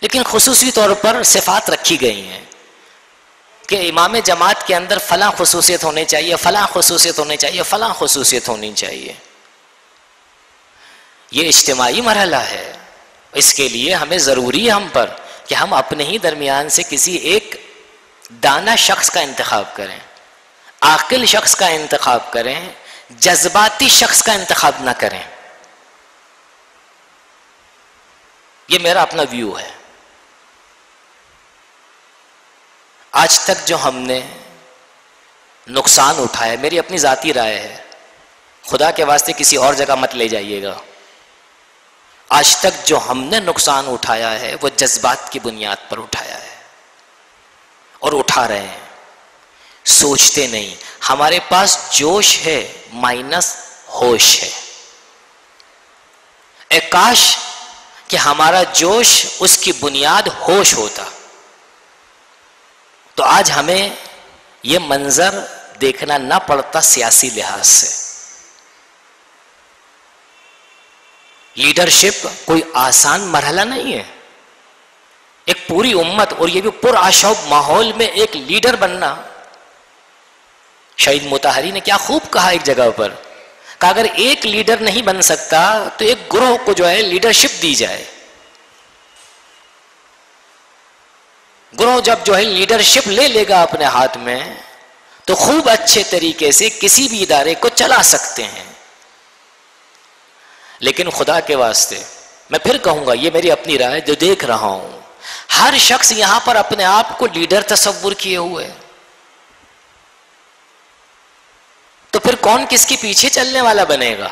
لیکن خصوصی طور پر صفات رکھی گئی ہیں کہ امام جماعت کے اندر فلاں خصوصیت ہونے چاہیے، فلاں خصوصیت ہونے چاہیے، فلاں خصوصیت ہونی چاہیے. یہ اجتماعی مرحلہ ہے. اس کے لیے ہمیں ضروری ہے ہم پر کہ ہم اپنے ہی درمیان سے کسی ایک دانا شخص کا انتخاب کریں، عاقل شخص کا انتخاب کریں، جذباتی شخص کا انتخاب نہ کریں. یہ میرا اپنا ویو ہے. آج تک جو ہم نے نقصان اٹھایا، میری اپنی ذاتی رائے ہے، خدا کے واسطے کسی اور جگہ مت لے جائیے گا، آج تک جو ہم نے نقصان اٹھایا ہے وہ جذبات کی بنیاد پر اٹھایا ہے اور اٹھا رہے ہیں. سوچتے نہیں. ہمارے پاس جوش ہے مائنس ہوش ہے. اے کاش کہ ہمارا جوش اس کی بنیاد ہوش ہوتا تو آج ہمیں یہ منظر دیکھنا نہ پڑتا سیاسی لحاظ سے. لیڈرشپ کوئی آسان مرحلہ نہیں ہے. ایک پوری امت اور یہ بھی پرآشوب ماحول میں ایک لیڈر بننا. شہید مطہری نے کیا خوب کہا ایک جگہ پر کہ اگر ایک لیڈر نہیں بن سکتا تو ایک گروہ کو جو ہے لیڈرشپ دی جائے. گروہ جب جو ہے لیڈرشپ لے لے گا اپنے ہاتھ میں تو خوب اچھے طریقے سے کسی بھی ادارے کو چلا سکتے ہیں. لیکن خدا کے واسطے میں پھر کہوں گا، یہ میری اپنی رائے جو دیکھ رہا ہوں، ہر شخص یہاں پر اپنے آپ کو لیڈر تصور کیے ہوئے، تو پھر کون کس کے پیچھے چلنے والا بنے گا؟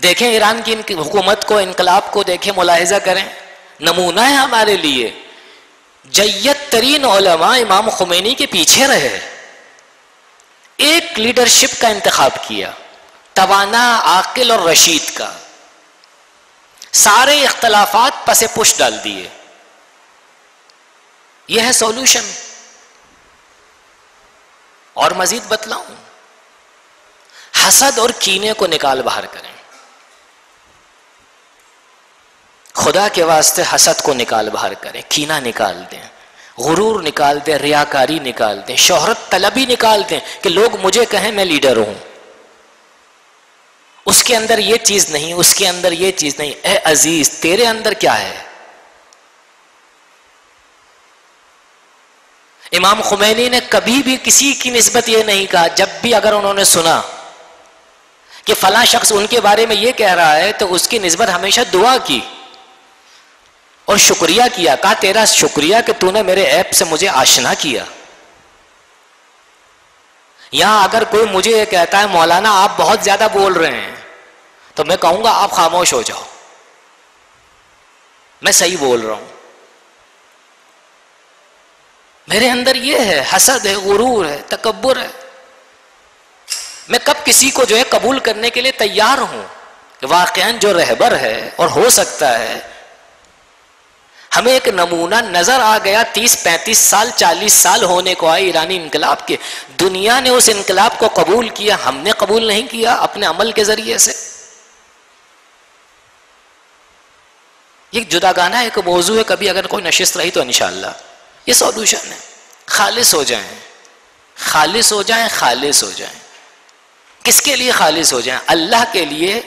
دیکھیں ایران کی حکومت کو، انقلاب کو دیکھیں، ملاحظہ کریں، نمونہ ہے ہمارے لیے. جید ترین علماء امام خمینی کے پیچھے رہے، ایک لیڈرشپ کا انتخاب کیا، توانا، عاقل اور رشید کا. سارے اختلافات پس پش ڈال دیے. یہ ہے سولوشن. اور مزید بتلاؤں، حسد اور کینے کو نکال باہر کریں. خدا کے واسطے حسد کو نکال باہر کریں، کینہ نکال دیں، غرور نکال دیں، ریاکاری نکال دیں، شہرت طلبی نکال دیں کہ لوگ مجھے کہیں میں لیڈر ہوں. اس کے اندر یہ چیز نہیں، اس کے اندر یہ چیز نہیں. اے عزیز، تیرے اندر کیا ہے؟ امام خمینی نے کبھی بھی کسی کی نسبت یہ نہیں کہا، جب بھی اگر انہوں نے سنا کہ فلاں شخص ان کے بارے میں یہ کہہ رہا ہے تو اس کی نسبت ہمیشہ دعا کی اور شکریہ کیا. کہا تیرا شکریہ کہ تو نے میرے عیب سے مجھے آشنا کیا. یہاں اگر کوئی مجھے یہ کہتا ہے مولانا آپ بہت زیادہ بول رہے ہیں، تو میں کہوں گا آپ خاموش ہو جاؤ، میں صحیح بول رہا ہوں. میرے اندر یہ ہے، حسد ہے، غرور ہے، تکبر ہے. میں کب کسی کو جو ہے قبول کرنے کے لیے تیار ہوں کہ واقعاً جو رہبر ہے، اور ہو سکتا ہے ہمیں ایک نمونہ نظر آ گیا 30-35 سال 40 سال ہونے کو آئے ایرانی انقلاب کے. دنیا نے اس انقلاب کو قبول کیا، ہم نے قبول نہیں کیا اپنے عمل کے ذریعے سے. یہ جدا گانا ایک موضوع ہے، کبھی اگر کوئی نشست رہی تو انشاءاللہ یہ سولوشن ہے. خالص ہو جائیں، خالص ہو جائیں، خالص ہو جائیں. کس کے لیے خالص ہو جائیں؟ اللہ کے لیے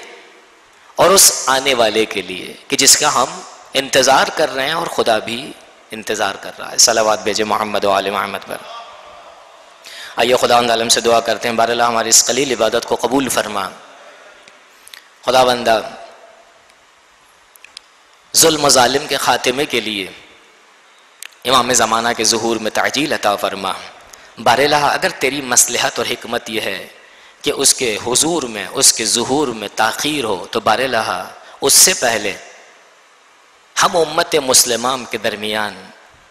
اور اس آنے والے کے لیے کہ جس کا ہم انتظار کر رہے ہیں اور خدا بھی انتظار کر رہا ہے. صلوات بھیجے محمد و آل محمد پر. آئیے خداوند عالم سے دعا کرتے ہیں، بار اللہ ہماری اس قلیل عبادت کو قبول فرما. خدا بندہ ظلم و ظالم کے خاتمے کے لیے امام زمانہ کے ظہور میں تعجیل عطا فرما. بار الہ اگر تیری مصلحت اور حکمت یہ ہے کہ اس کے حضور میں، اس کے ظہور میں تاخیر ہو، تو بار الہ اس سے پہلے ہم امت مسلمان کے درمیان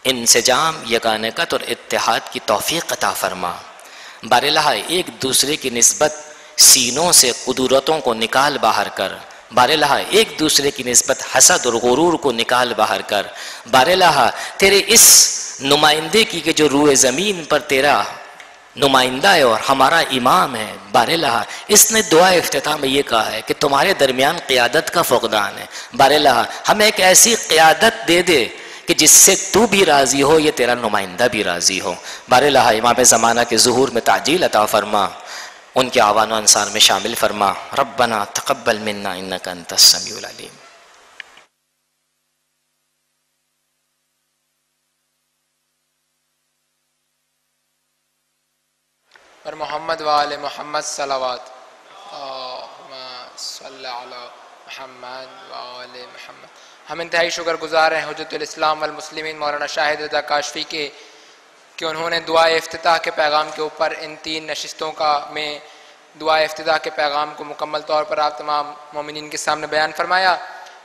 انسجام، یگانگت اور اتحاد کی توفیق عطا فرما. بار الہ ایک دوسرے کی نسبت سینوں سے قدورتوں کو نکال باہر کر. بار الہ ایک دوسرے کی نسبت حسد اور غرور کو نکال باہر کر. بار الہ تیرے اس نمائندے کی کہ جو روئے زمین پر تیرا نمائندہ ہے اور ہمارا امام ہے، بار الہ اس نے دعا افتتاح میں یہ کہا ہے کہ تمہارے درمیان قیادت کا فقدان ہے. بار الہ ہمیں ایک ایسی قیادت دے دے کہ جس سے تو بھی راضی ہو، یہ تیرا نمائندہ بھی راضی ہو. بار الہ امام زمانہ کے ظہور میں تعجیل عطا فرما، ان کے آوان و انصار میں شامل فرما. ربنا تقبل منا انک انت السمیع العلیم. اور محمد وآل محمد صلوات. اللہم صلی علی محمد وآل محمد. ہم انتہائی شکر گزار ہیں حجت الاسلام والمسلمین مولانا شاہد رضا کاشفی کے کہ انہوں نے دعائے افتتاح کے پیغام کے اوپر ان 3 نشستوں میں دعائے افتتاح کے پیغام کو مکمل طور پر آپ تمام مومنین کے سامنے بیان فرمایا.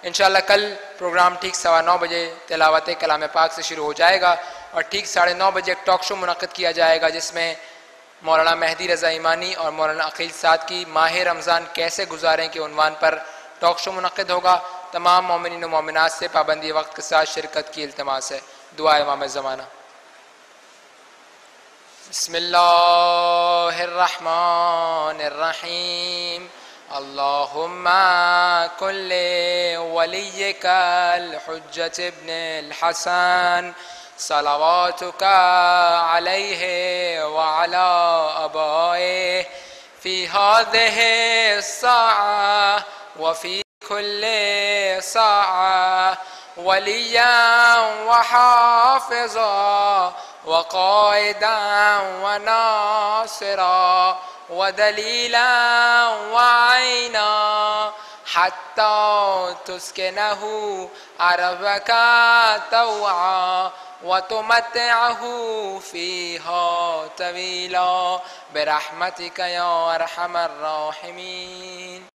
انشاءاللہ کل پروگرام ٹھیک 9:15 بجے تلاوت کلام پاک سے شروع ہو جائے گا اور ٹھیک 9:30 بجے ایک ٹاک شو منعقد کیا جائے گا جس میں مولانا مہدی رضا ایمانی اور مولانا عقیل سعد کی ماہ رمضان کیسے گزاریں کے عنوان پر ٹاک شو منعقد ہوگا. تمام مومنین و مومنات سے پابندی وقت کے ساتھ شرکت کی التماس ہے. دعا امام زمانہ. بسم اللہ الرحمن الرحیم. اللہم کل ولیک الحجۃ ابن الحسن صلواتک علیہ وعلی آبائہ فی ہذہ الساعہ وفی کل ساعہ ولیا وحافظا وقائدا وناصرا ودلیلا وعینا حتی تسکنہ عربک طوعا وتمتعہ فیہا طویلا برحمتک یا ارحم الراحمین.